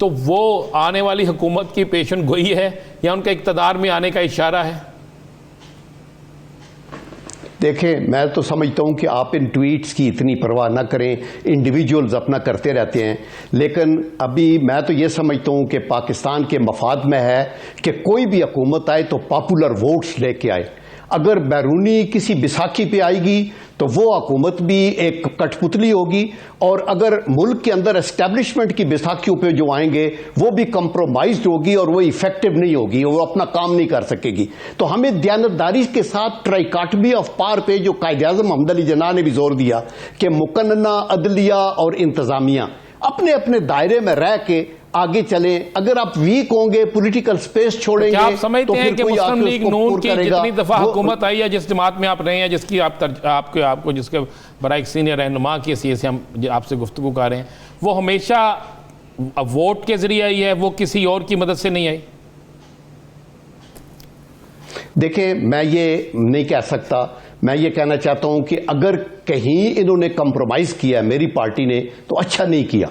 तो वो आने वाली हुकूमत की पेशन गोई है या उनका इक़्तिदार में आने का इशारा है? देखें, मैं तो समझता हूं कि आप इन ट्वीट्स की इतनी परवाह ना करें, इंडिविजुअल्स अपना करते रहते हैं, लेकिन अभी मैं तो ये समझता हूं कि पाकिस्तान के मफाद में है कि कोई भी हुकूमत आए तो पॉपुलर वोट्स लेके आए। अगर बैरूनी किसी बैसाखी पे आएगी तो वो हुकूमत भी एक कठपुतली होगी, और अगर मुल्क के अंदर एस्टेब्लिशमेंट की बैसाखियों पे जो आएंगे वो भी कंप्रोमाइज्ड होगी और वो इफेक्टिव नहीं होगी, वो अपना काम नहीं कर सकेगी। तो हमें दयानतदारी के साथ ट्राइकाटमी ऑफ पावर पे जो कायद-ए-आज़म मोहम्मद अली जिन्ना ने भी जोर दिया कि मुकन्नना, अदलिया और इंतजामिया अपने अपने दायरे में रह के आगे चले। अगर आप वीक होंगे, पॉलिटिकल स्पेस छोड़ेंगे, क्या आप समझते हैं कि मुस्लिम लीग नून की जितनी दफा हुकूमत आई है, जिस जमात में आप रहे हैं, जिसकी आपको जिसके बड़ा एक सीनियर रहनुमा की हैसियत से हम आपसे गुफ्तगू कर रहे हैं, वो हमेशा वोट के जरिए आई है, वो किसी और की मदद से नहीं आई? देखिए, मैं ये नहीं कह सकता। मैं ये कहना चाहता हूं कि अगर कहीं इन्होंने कंप्रोमाइज किया मेरी पार्टी ने तो अच्छा नहीं किया।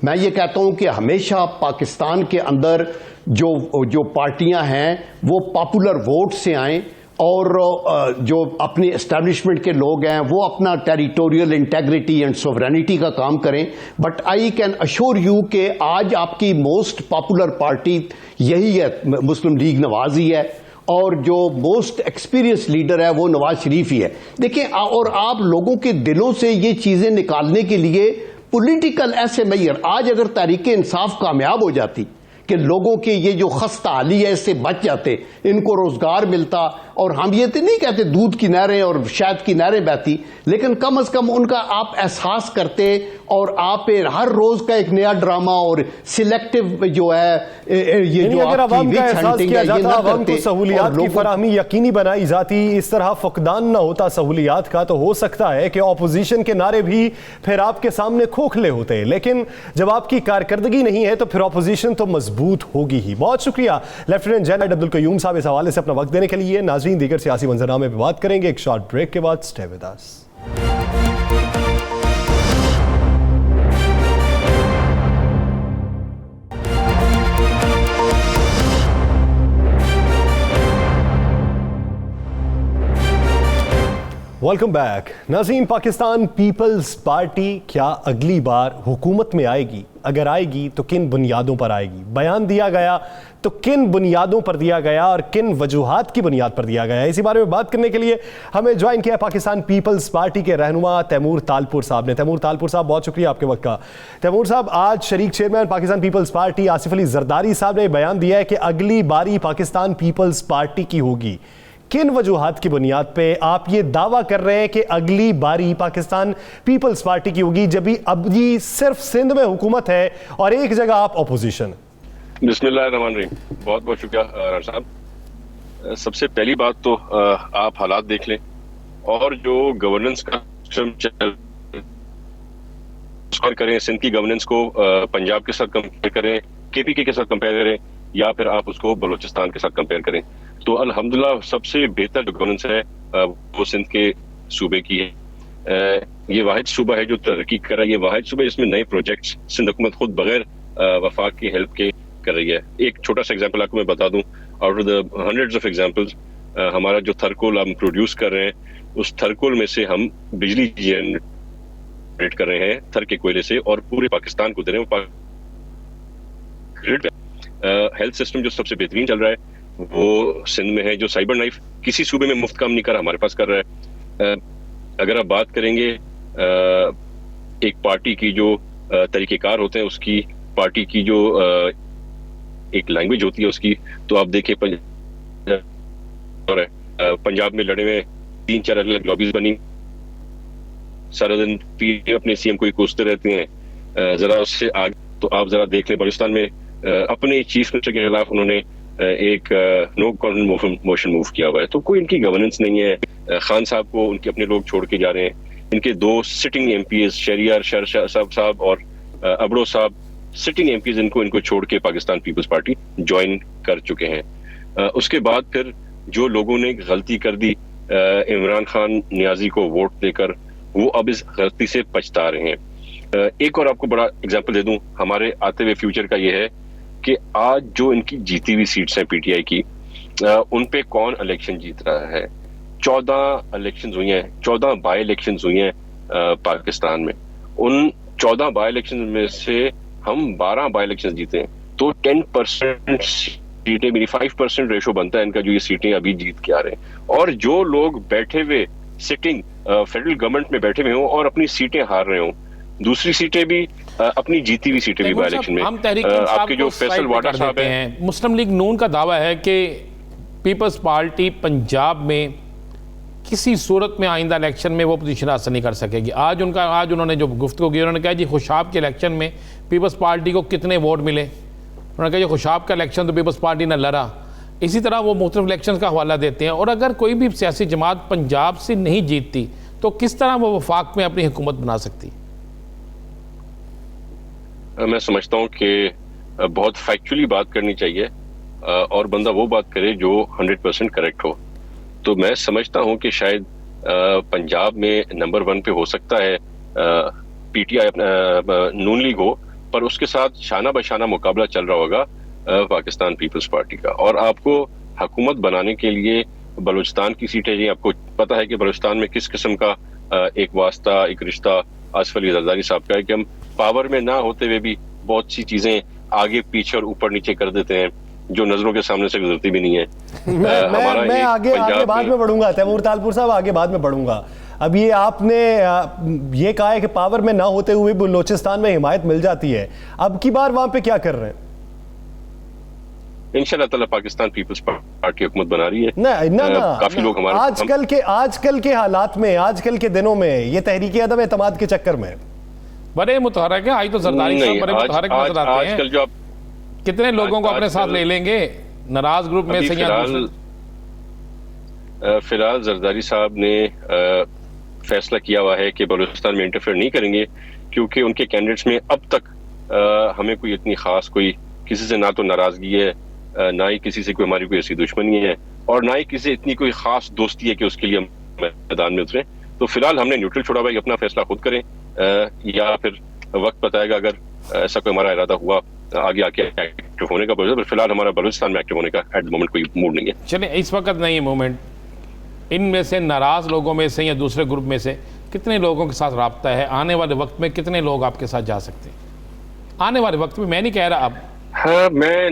मैं ये कहता हूं कि हमेशा पाकिस्तान के अंदर जो पार्टियां हैं वो पॉपुलर वोट से आएं, और जो अपनी एस्टैब्लिशमेंट के लोग हैं वो अपना टेरिटोरियल इंटेग्रिटी एंड सोवरेनिटी का काम करें। But I can assure you कि आज आपकी मोस्ट पॉपुलर पार्टी यही है, मुस्लिम लीग नवाज ही है, और जो मोस्ट एक्सपीरियंस लीडर है वो नवाज शरीफ ही है। देखिए, और आप लोगों के दिलों से ये चीजें निकालने के लिए पॉलिटिकल ऐसे मैयर, आज अगर तहरीक इंसाफ कामयाब हो जाती कि लोगों के ये जो खस्ता हाली है इससे बच जाते, इनको रोजगार मिलता, और हम ये तो नहीं कहते दूध की नहरें और शहद की नहरें बहती, लेकिन कम से कम उनका आप एहसास करते, और आप हर रोज का एक नया ड्रामा और सिलेक्टिव जो है ये जो अगर आवाम का एहसास किया जाता, आवाम को सहूलियात की फराहमी यकीनी बनाई जाती, इस तरह फकदान ना होता सहूलियात का, तो हो सकता है कि ऑपोजिशन के नारे भी फिर आपके सामने खोखले होते। लेकिन जब आपकी कारकर्दगी नहीं है तो फिर ऑपोजिशन तो मजबूत होगी ही। बहुत शुक्रिया लेफ्टिनेंट जनरल अब्दुल कयूम साहब इस हवाले से अपना वक्त देने के लिए। नाज़रीन, दीगर सियासी मंजरनामे पर बात करेंगे एक शॉर्ट ब्रेक के बाद। Stay with us. Welcome back. नाज़रीन, पाकिस्तान पीपल्स पार्टी क्या अगली बार हुकूमत में आएगी? अगर आएगी तो किन बुनियादों पर आएगी? बयान दिया गया तो किन बुनियादों पर दिया गया और किन वजूहात की बुनियाद पर दिया गया? इसी बारे में बात करने के लिए हमें ज्वाइन किया पाकिस्तान पीपल्स पार्टी के रहनुमा तैमूर तालपुर साहब ने। तैमूर तालपुर साहब, बहुत शुक्रिया आपके वक्त का। तैमूर साहब, आज शरीक चेयरमैन पाकिस्तान पीपल्स पार्टी आसिफ अली जरदारी साहब ने बयान दिया है कि अगली बारी पाकिस्तान पीपल्स पार्टी की होगी। किन वजूहात की बुनियाद पे आप ये दावा कर रहे हैं कि अगली बारी पाकिस्तान पीपल्स पार्टी की होगी, जब भी अभी सिर्फ सिंध में हुकूमत है और एक जगह आप ऑपोजिशन? बिस्मिल्लाहिर्रहमानिर्रहीम। बहुत बहुत शुक्रिया राना साहब। सबसे पहली बात तो आप हालात देख लें, और जो गवर्नेंस का सिस्टम करें, सिंध की गवर्नेंस को पंजाब के साथ कंपेयर करें, केपीके के साथ कंपेयर करें, या फिर आप उसको बलूचिस्तान के साथ कंपेयर करें, तो अल्हम्दुलिल्लाह सबसे बेहतर जो गवर्नेंस है वो सिंध के सूबे की है। ये वाहिद सूबा है जो तरक्की कर रहा है, ये वाहिद सूबा इसमें नए प्रोजेक्ट्स सिंध हुकूमत खुद बगैर वफाक की हेल्प के कर रही है। एक छोटा सा एग्जांपल आपको मैं बता दूं, out of the hundreds of examples, हमारा जो थरकोल हम प्रोड्यूस कर रहे हैं, उस थरकोल में से हम बिजली जनरेट कर रहे हैं थर के कोयले से, और पूरे पाकिस्तान को दे रहे हैं। हेल्थ सिस्टम जो सबसे बेहतरीन चल रहा है वो सिंध में है। जो साइबर नाइफ किसी सूबे में मुफ्त काम नहीं कर रहा, हमारे पास कर रहा है। अगर आप बात करेंगे एक पार्टी की जो तरीक़ेकार होते हैं, उसकी पार्टी की जो एक लैंग्वेज होती है उसकी, तो आप देखें पंजाब में लड़े हुए 3-4 अलग लॉबीज बनी, सारा दिन अपने सीएम को ही कोसते रहते हैं। जरा उससे आगे तो आप जरा देख लें, बलूचिस्तान में अपने चीफ मिनिस्टर के खिलाफ उन्होंने एक नो कॉन्फिडेंस मोशन मूव किया हुआ है। तो कोई इनकी गवर्नेंस नहीं है। खान साहब को उनके अपने लोग छोड़ के जा रहे हैं। इनके 2 सिटिंग एमपीज शहरियार साहब और अबड़ो साहब, सिटिंग एमपीज इनको छोड़ के पाकिस्तान पीपल्स पार्टी ज्वाइन कर चुके हैं। उसके बाद फिर जो लोगों ने गलती कर दी इमरान खान नियाजी को वोट देकर, वो अब इस गलती से पछता रहे हैं। एक और आपको बड़ा एग्जाम्पल दे दूं हमारे आते हुए फ्यूचर का, ये है कि आज जो इनकी जीती हुई सीट्स हैं पीटीआई की, उन पे कौन इलेक्शन जीत रहा है? 14 इलेक्शंस हुई हैं, 14 बाई इलेक्शंस हुई हैं पाकिस्तान में। उन 14 बाई इलेक्शन में से हम 12 बाई इलेक्शन जीते हैं, तो 10% सीटें, मेरी 5% रेशो बनता है इनका, जो ये सीटें अभी जीत के आ रहे हैं। और जो लोग बैठे हुए सिटिंग फेडरल गवर्नमेंट में बैठे हुए हों और अपनी सीटें हार रहे हों, दूसरी सीटें भी अपनी जीती हुई सीटें भी बाई इलेक्शन में, हम तहरीक आपके जो फैसल वाटर साहब हैं, मुस्लिम लीग नून का दावा है कि पीपल्स पार्टी पंजाब में किसी सूरत में आइंदा इलेक्शन में वो पोजीशन हासिल नहीं कर सकेगी। आज उन्होंने जो गुफ्तगू की, उन्होंने कहा जी खुशाब के इलेक्शन में पीपल्स पार्टी को कितने वोट मिले, उन्होंने कहा जी खुशाब का इलेक्शन तो पीपल्स पार्टी ने लड़ा। इसी तरह वो मुख्तलिफ इलेक्शन का हवाला देते हैं। और अगर कोई भी सियासी जमात पंजाब से नहीं जीतती तो किस तरह वो वफाक में अपनी हुकूमत बना सकती? मैं समझता हूँ कि बहुत फैक्चुअली बात करनी चाहिए और बंदा वो बात करे जो 100% करेक्ट हो। तो मैं समझता हूँ कि शायद पंजाब में नंबर 1 पे हो सकता है पीटीआई नून लीग हो, पर उसके साथ शाना बशाना मुकाबला चल रहा होगा पाकिस्तान पीपल्स पार्टी का। और आपको हुकूमत बनाने के लिए बलूचिस्तान की सीटें, ये आपको पता है कि बलूचिस्तान में किस किस्म का एक वास्ता, एक रिश्ता आसिफ अली जरदारी साहब का है कि हम पावर में ना होते हुए भी बहुत सी चीजें आगे पीछे और ऊपर नीचे कर देते हैं जो नजरों के सामने से गुजरती भी नहीं है। मैं आगे बाद में बढ़ूंगा, तैमूर तालपुर साहब आगे बाद में बढ़ूंगा। अब ये आपने ये कहा है कि पावर में ना होते हुए बलूचिस्तान में हिमायत मिल जाती है, अब की बार वहां पे क्या कर रहे हैं? इंशाल्लाह ताला पाकिस्तान पीपल्स पार्टी हुकूमत बना रही है। ना काफी लोग हमारे आजकल के हालात में, आजकल के दिनों में ये तहरीक अदम एतमाद के चक्कर में बड़े मुतहरक है। आज तो जरदारी साहब बड़े मुतहरक नजर आते हैं। आजकल जो आप कितने लोगों को अपने साथ ले लेंगे नाराज ग्रुप में से? फिलहाल जरदारी साहब ने फैसला किया हुआ है कि बलूचिस्तान में इंटरफेयर नहीं करेंगे, क्योंकि उनके कैंडिडेट्स में अब तक हमें कोई इतनी खास कोई किसी से ना तो नाराजगी है, ना ही किसी से कोई हमारी कोई ऐसी दुश्मनी है, और ना ही किसी से इतनी कोई खास दोस्ती है कि उसके लिए हम मैदान में उतरे। तो फिलहाल हमने न्यूट्रल छोड़ा हुआ है, अपना फैसला खुद करें या फिर वक्त बताएगा अगर ऐसा कोई हमारा इरादा हुआ आगे आके एक्टिव होने का। पर फिलहाल हमारा बलूचिस्तान में एक्टिव होने का एट द मोमेंट कोई मूड नहीं है। चलिए, इस वक्त नहीं है मूवमेंट। इनमें से नाराज लोगों में से या दूसरे ग्रुप में से कितने लोगों के साथ राब्ता है? आने वाले वक्त में कितने लोग आपके साथ जा सकते हैं? आने वाले वक्त में, मैं नहीं कह रहा अब। हाँ, मैं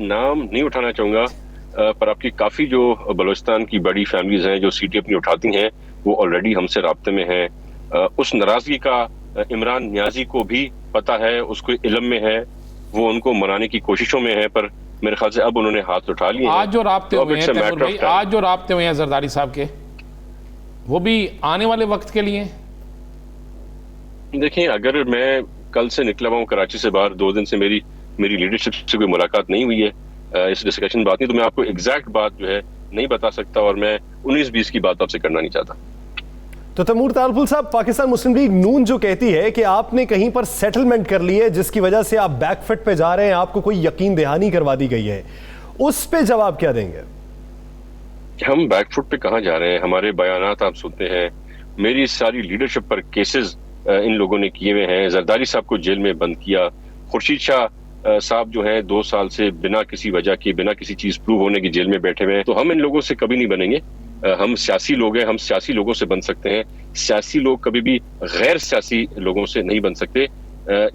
नाम नहीं उठाना चाहूंगा, पर आपकी काफी जो बलूचिस्तान की बड़ी फैमिलीज हैं जो सीटें अपनी उठाती हैं वो ऑलरेडी हमसे राब्ते में हैं। उस नाराजगी का इमरान नियाजी को भी पता है, उसको इल्म में है, वो उनको मनाने की कोशिशों में है, पर मेरे ख्याल से अब उन्होंने हाथ उठा लिए। आज जो राब्ते हुए हैं तैमूर भाई, आज जो राब्ते हुए हैं जरदारी साहब के, वो भी आने वाले वक्त के लिए? देखिए, अगर मैं कल से निकला हुआ हूँ कराची से बाहर, 2 दिन से मेरी लीडरशिप से कोई मुलाकात नहीं हुई है, इस डिस्कशन बात नहीं, तो मैं आपको एग्जैक्ट बात जो है नहीं बता सकता, और मैं 19-20 की बात आपसे करना नहीं चाहता। तो तैमूर तालपुर साहब, पाकिस्तान मुस्लिम लीग नून जो कहती है कि आपने कहीं पर सेटलमेंट कर ली है जिसकी वजह से आप बैकफुट पे जा रहे हैं, आपको कोई यकीन दहानी करवा दी गई है, उस पे जवाब क्या देंगे? हम बैकफुट पे कहाँ जा रहे हैं? हमारे बयानात आप सुनते हैं, मेरी सारी लीडरशिप पर केसेस इन लोगों ने किए हुए हैं। जरदारी साहब को जेल में बंद किया, खुर्शीद शाह साहब जो है 2 साल से बिना किसी वजह के, बिना किसी चीज प्रूव होने की जेल में बैठे हुए हैं। तो हम इन लोगों से कभी नहीं बनेंगे। हम सियासी लोग हैं, हम सियासी लोगों से बन सकते हैं। सियासी लोग कभी भी गैर सियासी लोगों से नहीं बन सकते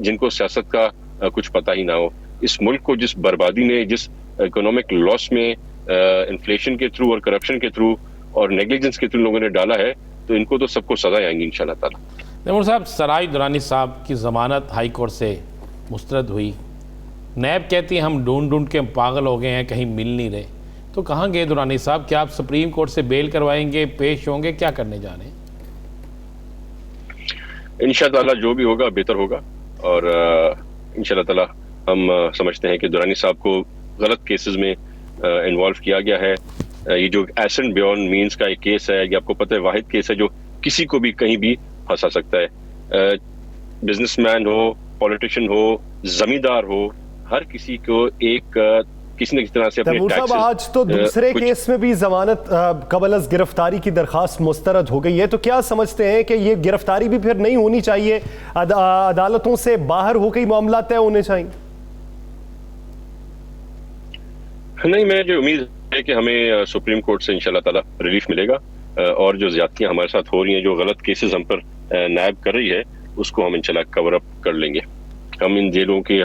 जिनको सियासत का कुछ पता ही ना हो। इस मुल्क को जिस बर्बादी में, जिस इकोनॉमिक लॉस में इन्फ्लेशन के थ्रू और करप्शन के थ्रू और नेग्लिजेंस के थ्रू लोगों ने डाला है, तो इनको तो सबको सजा आएंगी इंशाल्लाह ताला। तैमूर साहब, सराय दुरानी साहब की जमानत हाई कोर्ट से मुस्तरद हुई, नैब कहती है हम ढूंढ के पागल हो गए हैं, कहीं मिल नहीं रहे, तो कहाँ गए दुरानी साहब? क्या आप सुप्रीम कोर्ट से बेल करवाएंगे, पेश होंगे, क्या करने जा रहे हैं? इंशाअल्लाह ताला जो भी होगा बेहतर होगा, और इंशाअल्लाह ताला हम समझते हैं कि दुरानी साहब को गलत केसेस में इन्वॉल्व किया गया है। ये जो एसेंट बियॉन्ड मींस का एक केस है, ये आपको पता है वाहिद केस है जो किसी को भी कहीं भी फंसा सकता है। बिजनेसमैन हो, पॉलिटिशियन हो, जमींदार हो, हर किसी को एक किसी न किसी तरह से अपने टैक्सेस। आज तो दूसरे केस में भी जमानत कबल अज़ गिरफ्तारी की दरखास्त मुस्तरद हो गई है, तो क्या समझते हैं कि ये गिरफ्तारी भी फिर नहीं होनी चाहिए, अदालतों से बाहर होकर मामला तय होने चाहिए? नहीं, मैं जो उम्मीद है कि हमें सुप्रीम कोर्ट से इंशाल्लाह ताला रिलीफ मिलेगा और जो ज्यादतियां हमारे साथ हो रही हैं, जो गलत केसेस हम पर नायब कर रही है, उसको हम इंशाल्लाह कवर अप कर लेंगे। हम इन जेलों के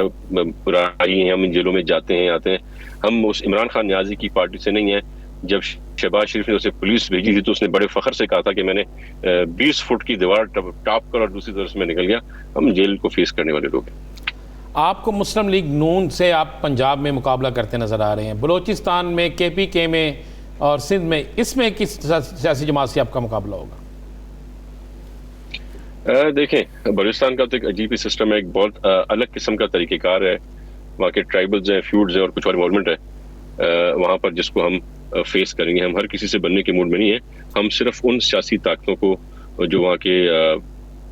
पुरानी हैं, हम इन जेलों में जाते हैं आते हैं। हम उस इमरान खान न्याजी की पार्टी से नहीं है। जब शहबाज शरीफ ने उसे पुलिस भेजी थी तो उसने बड़े फख्र से कहा था कि मैंने 20 फुट की दीवार टॉप कर और दूसरी तरफ से मैं निकल गया। हम जेल को फेस करने वाले लोग हैं। आपको मुस्लिम लीग नून से आप पंजाब में मुकाबला करते नज़र आ रहे हैं, बलूचिस्तान में, KPK में और सिंध में, इसमें किस सियासी जमात से आपका मुकाबला होगा? देखें, बलूचिस्तान का तो एक अजीब ही सिस्टम है, एक बहुत अलग किस्म का तरीक़ेकार है। वहाँ के ट्राइबल्स हैं, फ्यूड्स हैं और कुछ और इन्वॉल्वमेंट है वहाँ पर, जिसको हम फेस करेंगे। हम हर किसी से बनने के मूड में नहीं है। हम सिर्फ उन सियासी ताकतों को जो वहाँ के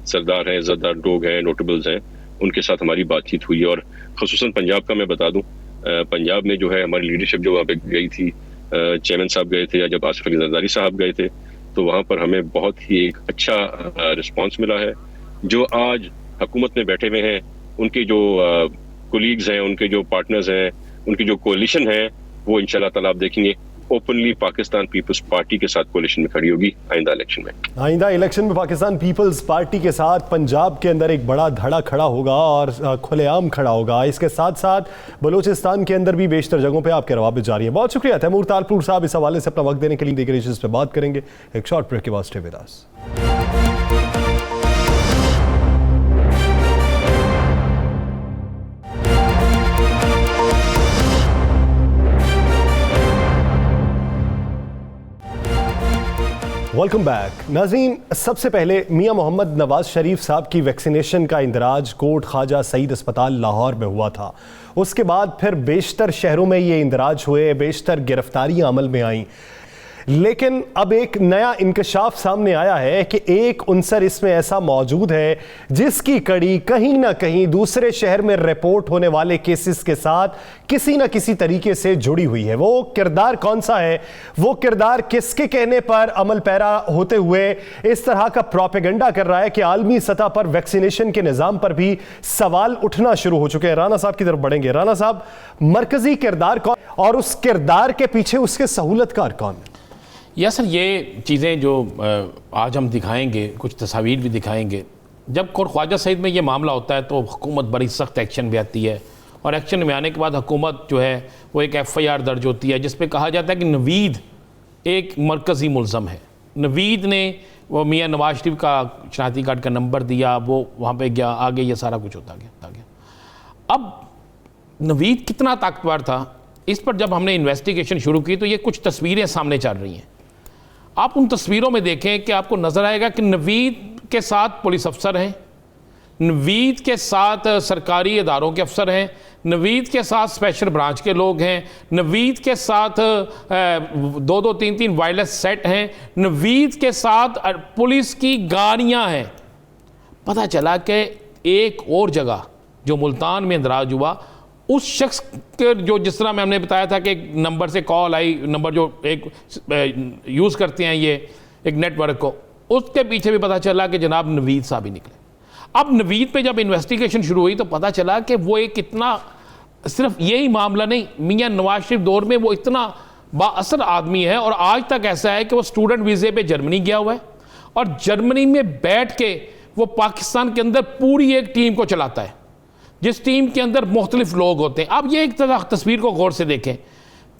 सरदार हैं, इज़्ज़तदार लोग हैं, नोटेबल्स हैं, उनके साथ हमारी बातचीत हुई। और ख़ुसूसन पंजाब का मैं बता दूं, पंजाब में जो है हमारी लीडरशिप जो वहाँ पे गई थी, चेयरमैन साहब गए थे या जब आसिफ अली जरदारी साहब गए थे, तो वहाँ पर हमें बहुत ही एक अच्छा रिस्पांस मिला है। जो आज हुकूमत में बैठे हुए हैं, उनके जो कोलीग्स हैं, उनके जो पार्टनर्स हैं, उनकी जो कोalition है, वो इंशाल्लाह ताला आप देखेंगे ओपनली पाकिस्तान पीपल्स पार्टी के साथ कोalition में खड़ी होगी आइंदा इलेक्शन में। आइंदा इलेक्शन में पाकिस्तान पीपल्स पार्टी के साथ पंजाब के अंदर एक बड़ा धड़ा खड़ा होगा और खुलेआम खड़ा होगा। इसके साथ साथ बलूचिस्तान के अंदर भी बेशतर जगहों पे आपके रवाबित जारी है। बहुत शुक्रिया तैमूर तालपुर साहब इस हवाले से अपना वक्त देने के लिए। दीगर इश्यूज पे बात करेंगे एक शॉर्ट ब्रेक के बाद। Stay with us. Welcome back नाज़रीन। सबसे पहले मियां मोहम्मद नवाज शरीफ साहब की वैक्सीनेशन का इंदराज कोट ख्वाजा सईद अस्पताल लाहौर में हुआ था। उसके बाद फिर बेशतर शहरों में ये इंदराज हुए, बेशतर गिरफ्तारियां अमल में आईं। लेकिन अब एक नया इंकशाफ सामने आया है कि एक उनसर इसमें ऐसा मौजूद है जिसकी कड़ी कहीं ना कहीं दूसरे शहर में रिपोर्ट होने वाले केसेस के साथ किसी ना किसी तरीके से जुड़ी हुई है। वो किरदार कौन सा है, वो किरदार किसके कहने पर अमल पैरा होते हुए इस तरह का प्रोपेगेंडा कर रहा है कि आलमी सतह पर वैक्सीनेशन के निज़ाम पर भी सवाल उठना शुरू हो चुके हैं। राना साहब की तरफ बढ़ेंगे। राना साहब, मरकजी किरदार कौन और उस किरदार के पीछे उसके सहूलतकार कौन है? या सर, ये चीज़ें जो आज हम दिखाएंगे, कुछ तस्वीर भी दिखाएंगे। जब कोट ख्वाजा सईद में ये मामला होता है तो हुकूमत बड़ी सख्त एक्शन में आती है और एक्शन में आने के बाद हुकूमत जो है वो एक FIR दर्ज होती है जिस पे कहा जाता है कि नवीद एक मरकज़ी मुल्ज़म है। नवीद ने वो मियाँ नवाज शरीफ का शनाख्ती कार्ड का नंबर दिया, वो वहाँ पे गया, आगे ये सारा कुछ होता गया। अब नवीद कितना ताकतवर था, इस पर जब हमने इन्वेस्टिगेशन शुरू की तो ये कुछ तस्वीरें सामने चल रही हैं। आप उन तस्वीरों में देखें कि आपको नज़र आएगा कि नवीद के साथ पुलिस अफसर हैं, नवीद के साथ सरकारी इदारों के अफसर हैं, नवीद के साथ स्पेशल ब्रांच के लोग हैं, नवीद के साथ 2-2, 3-3 वायरलेस सेट हैं, नवीद के साथ पुलिस की गाड़ियां हैं। पता चला कि एक और जगह जो मुल्तान में इंदराज हुआ, उस शख्स के जो जिस तरह हमने बताया था कि एक नंबर से कॉल आई, नंबर जो एक यूज़ करते हैं ये एक नेटवर्क को, उसके पीछे भी पता चला कि जनाब नवीद साहब ही निकले। अब नवीद पे जब इन्वेस्टिगेशन शुरू हुई तो पता चला कि वो एक इतना, सिर्फ यही मामला नहीं, मियाँ नवाज शरीफ दौर में वो इतना बाअसर आदमी है और आज तक ऐसा है कि वो स्टूडेंट वीज़े पे जर्मनी गया हुआ है और जर्मनी में बैठ के वो पाकिस्तान के अंदर पूरी एक टीम को चलाता है जिस टीम के अंदर मुख्तलिफ लोग होते हैं। अब ये एक तस्वीर को गौर से देखें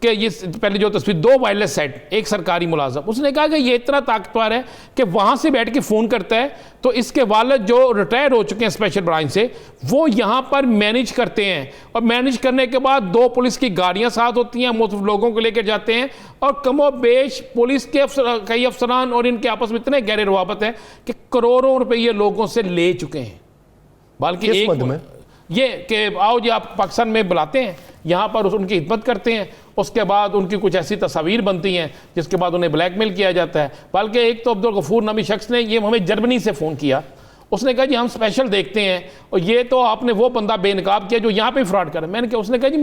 कि ये पहले जो तस्वीर, 2 वायरलेस सेट, एक सरकारी मुलाजम, उसने कहा कि ये इतना ताकतवर है कि वहाँ से बैठ के फ़ोन करता है तो इसके वालिद जो रिटायर हो चुके हैं स्पेशल ब्रांच से, वो यहाँ पर मैनेज करते हैं और मैनेज करने के बाद 2 पुलिस की गाड़ियाँ साथ होती हैं, मुख्तलिफ लोगों को लेकर जाते हैं और कमो बेश पुलिस के कई अफसरान और इनके आपस में इतने गहरे रवाबत हैं कि करोड़ों रुपये लोगों से ले चुके हैं। बल्कि एक ये कि आओ जी आप पाकिस्तान में बुलाते हैं, यहाँ पर उनकी खिदमत करते हैं, उसके बाद उनकी कुछ ऐसी तस्वीर बनती हैं जिसके बाद उन्हें ब्लैकमेल किया जाता है। बल्कि एक तो अब्दुल गफूर नामी शख्स ने ये हमें जर्मनी से फ़ोन किया, उसने कहा जी हम स्पेशल देखते हैं और ये तो आपने वो बंदा बेनकाब किया जो यहाँ पे फ्रॉड कर। मैंने कहा, उसने कहा जी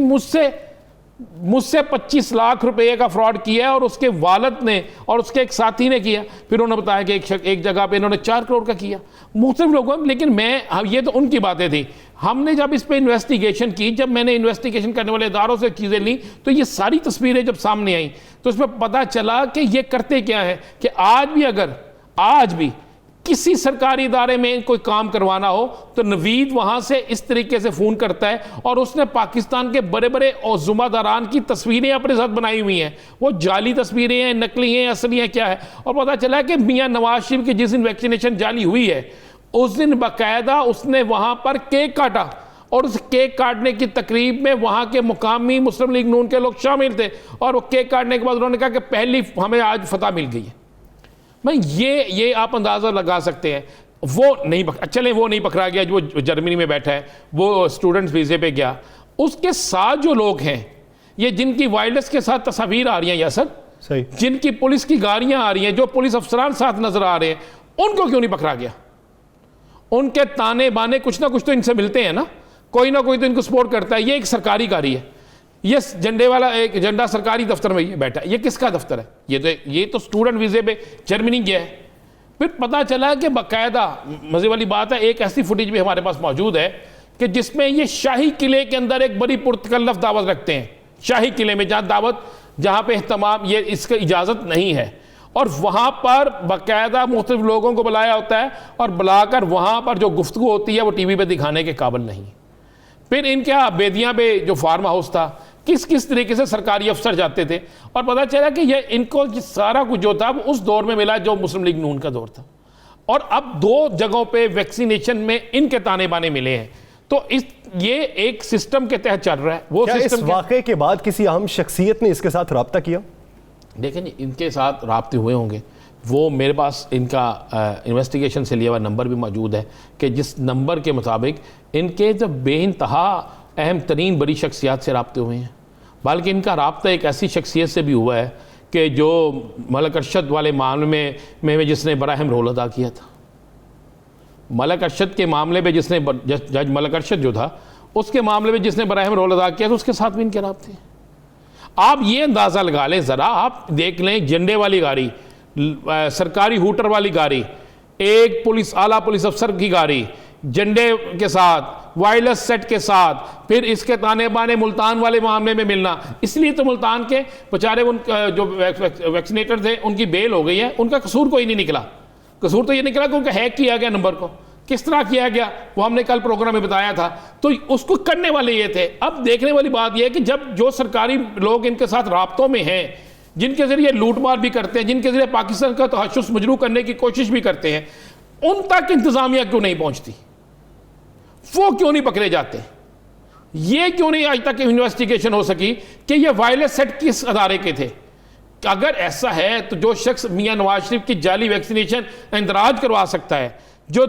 मुझसे 25 लाख रुपए का फ्रॉड किया है और उसके वालिद ने और उसके एक साथी ने किया। फिर उन्होंने बताया कि एक जगह पे इन्होंने 4 करोड़ का किया, मुख्तलिफ लोगों। लेकिन ये तो उनकी बातें थी, हमने जब इस पे इन्वेस्टिगेशन की, जब मैंने इन्वेस्टिगेशन करने वाले इदारों से चीज़ें ली, तो ये सारी तस्वीरें जब सामने आई तो इसमें पता चला कि ये करते क्या है कि आज भी किसी सरकारी इदारे में कोई काम करवाना हो तो नवीद वहां से इस तरीके से फ़ोन करता है, और उसने पाकिस्तान के बड़े बड़े और जुम्मेदारान की तस्वीरें अपने साथ बनाई हुई हैं। वो जाली तस्वीरें हैं, नकली हैं, असली हैं, क्या है। और पता चला कि मियाँ नवाज शरीफ की जिस दिन वैक्सीनेशन जाली हुई है उस दिन बाकायदा उसने वहां पर केक काटा, और उस केक काटने की तकरीब में वहां के मुकामी मुस्लिम लीग नून के लोग शामिल थे, और वो केक काटने के बाद उन्होंने कहा कि पहली हमें आज फतह मिल गई है। मैं ये आप अंदाज़ा लगा सकते हैं। वो नहीं पकड़ा गया जो जर्मनी में बैठा है, वो स्टूडेंट्स वीज़े पे गया। उसके साथ जो लोग हैं, ये जिनकी वायरलेस के साथ तस्वीर आ रही हैं यासर, सही, जिनकी पुलिस की गाड़ियां आ रही हैं, जो पुलिस अफसरान साथ नजर आ रहे हैं, उनको क्यों नहीं पकड़ा गया? उनके ताने बाने कुछ ना कुछ तो इनसे मिलते हैं ना, कोई ना कोई तो इनको सपोर्ट करता है। ये एक सरकारी गाड़ी है, ये झंडे वाला एक झंडा सरकारी दफ्तर में ये बैठा है। ये किसका दफ्तर है? ये तो स्टूडेंट वीज़े पे जर्मनी गया है। फिर पता चला कि बाकायदा मज़े वाली बात है, एक ऐसी फुटेज भी हमारे पास मौजूद है कि जिसमें ये शाही किले के अंदर एक बड़ी पुरतकल्लफ दावत रखते हैं, शाही किले में, जहाँ पे एहतमाम ये इसकी इजाज़त नहीं है, और वहाँ पर बाकायदा मुख्तलिफ लोगों को बुलाया होता है, और बुलाकर वहाँ पर जो गुफ्तगू होती है वो टीवी पे दिखाने के काबिल नहीं। फिर इनके बेदियाँ पे जो फार्म हाउस था, किस तरीके से सरकारी अफसर जाते थे, और पता चला कि ये इनको सारा कुछ जो था वो उस दौर में मिला जो मुस्लिम लीग नून का दौर था। और अब 2 जगहों पे वैक्सीनेशन में इनके ताने बाने मिले हैं। तो ये एक सिस्टम के तहत चल रहा है। वो क्या सिस्टम इस वाक़े के बाद किसी अहम शख्सियत ने इसके साथ रब्ता किया? देखें जी, इनके साथ राब्ते हुए होंगे। वो मेरे पास इनका इन्वेस्टिगेशन से लिया हुआ नंबर भी मौजूद है कि जिस नंबर के मुताबिक इनके जब बेइंतहा अहम तरीन बड़ी शख्सियात से राब्ते हुए हैं, बल्कि इनका राब्ता एक ऐसी शख्सियत से भी हुआ है कि जो मलक अरशद वाले मामले में जिसने बड़ा अहम रोल अदा किया था। मलक अरशद के मामले में जिसने, जज मलक अरशद जो था, उसके मामले में जिसने बड़ा अहम रोल अदा किया था, उसके साथ भी इनके राब्ते। आप ये अंदाज़ा लगा लें ज़रा, आप देख लें, झंडे वाली गाड़ी, सरकारी हूटर वाली गाड़ी, एक आला पुलिस अफसर की गाड़ी, झंडे के साथ, वायरलेस सेट के साथ, फिर इसके ताने बाने मुल्तान वाले मामले में मिलना। इसलिए तो मुल्तान के बेचारे उन जो वैक्सीनेटर थे उनकी बेल हो गई है। उनका कसूर कोई नहीं निकला। कसूर तो ये निकला कि उनका हैक किया गया नंबर को। किस तरह किया गया वो हमने कल प्रोग्राम में बताया था। तो उसको करने वाले ये थे। अब देखने वाली बात यह है कि जब जो सरकारी लोग इनके साथ राब्तों में हैं, जिनके जरिए लूटमार भी करते हैं, जिनके जरिए पाकिस्तान का तहश्शुस मजरू करने की कोशिश भी करते हैं, उन तक इंतजामिया क्यों नहीं पहुंचती? वो क्यों नहीं पकड़े जाते? ये क्यों नहीं आज तक इन्वेस्टिगेशन हो सकी कि ये वायरलेस सेट किस अदारे के थे? अगर ऐसा है तो जो शख्स मियां नवाज शरीफ की जाली वैक्सीनेशन इंदराज करवा सकता है, जो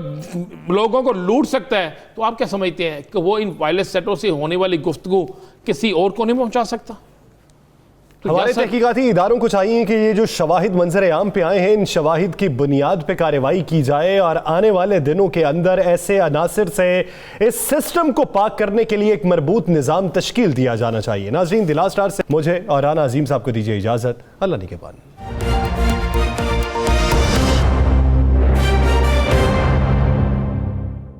लोगों को लूट सकता है, तो आप क्या समझते हैं कि वो इन वायरलेस सेटों से होने वाली गुफ्तगू किसी और को नहीं पहुंचा सकता? तो हमारे तहकीकाती इदारों को चाहिए कि ये जो शवाहिद मंजर आम पे आए हैं, इन शवाहिद की बुनियाद पे कार्रवाई की जाए और आने वाले दिनों के अंदर ऐसे अनासिर से इस सिस्टम को पाक करने के लिए एक मरबूत निज़ाम तश्कील दिया जाना चाहिए। नाज़रीन, द लास्ट आवर से मुझे और राना अजीम साहब को दीजिए इजाज़त। अल्लाह निगहबान।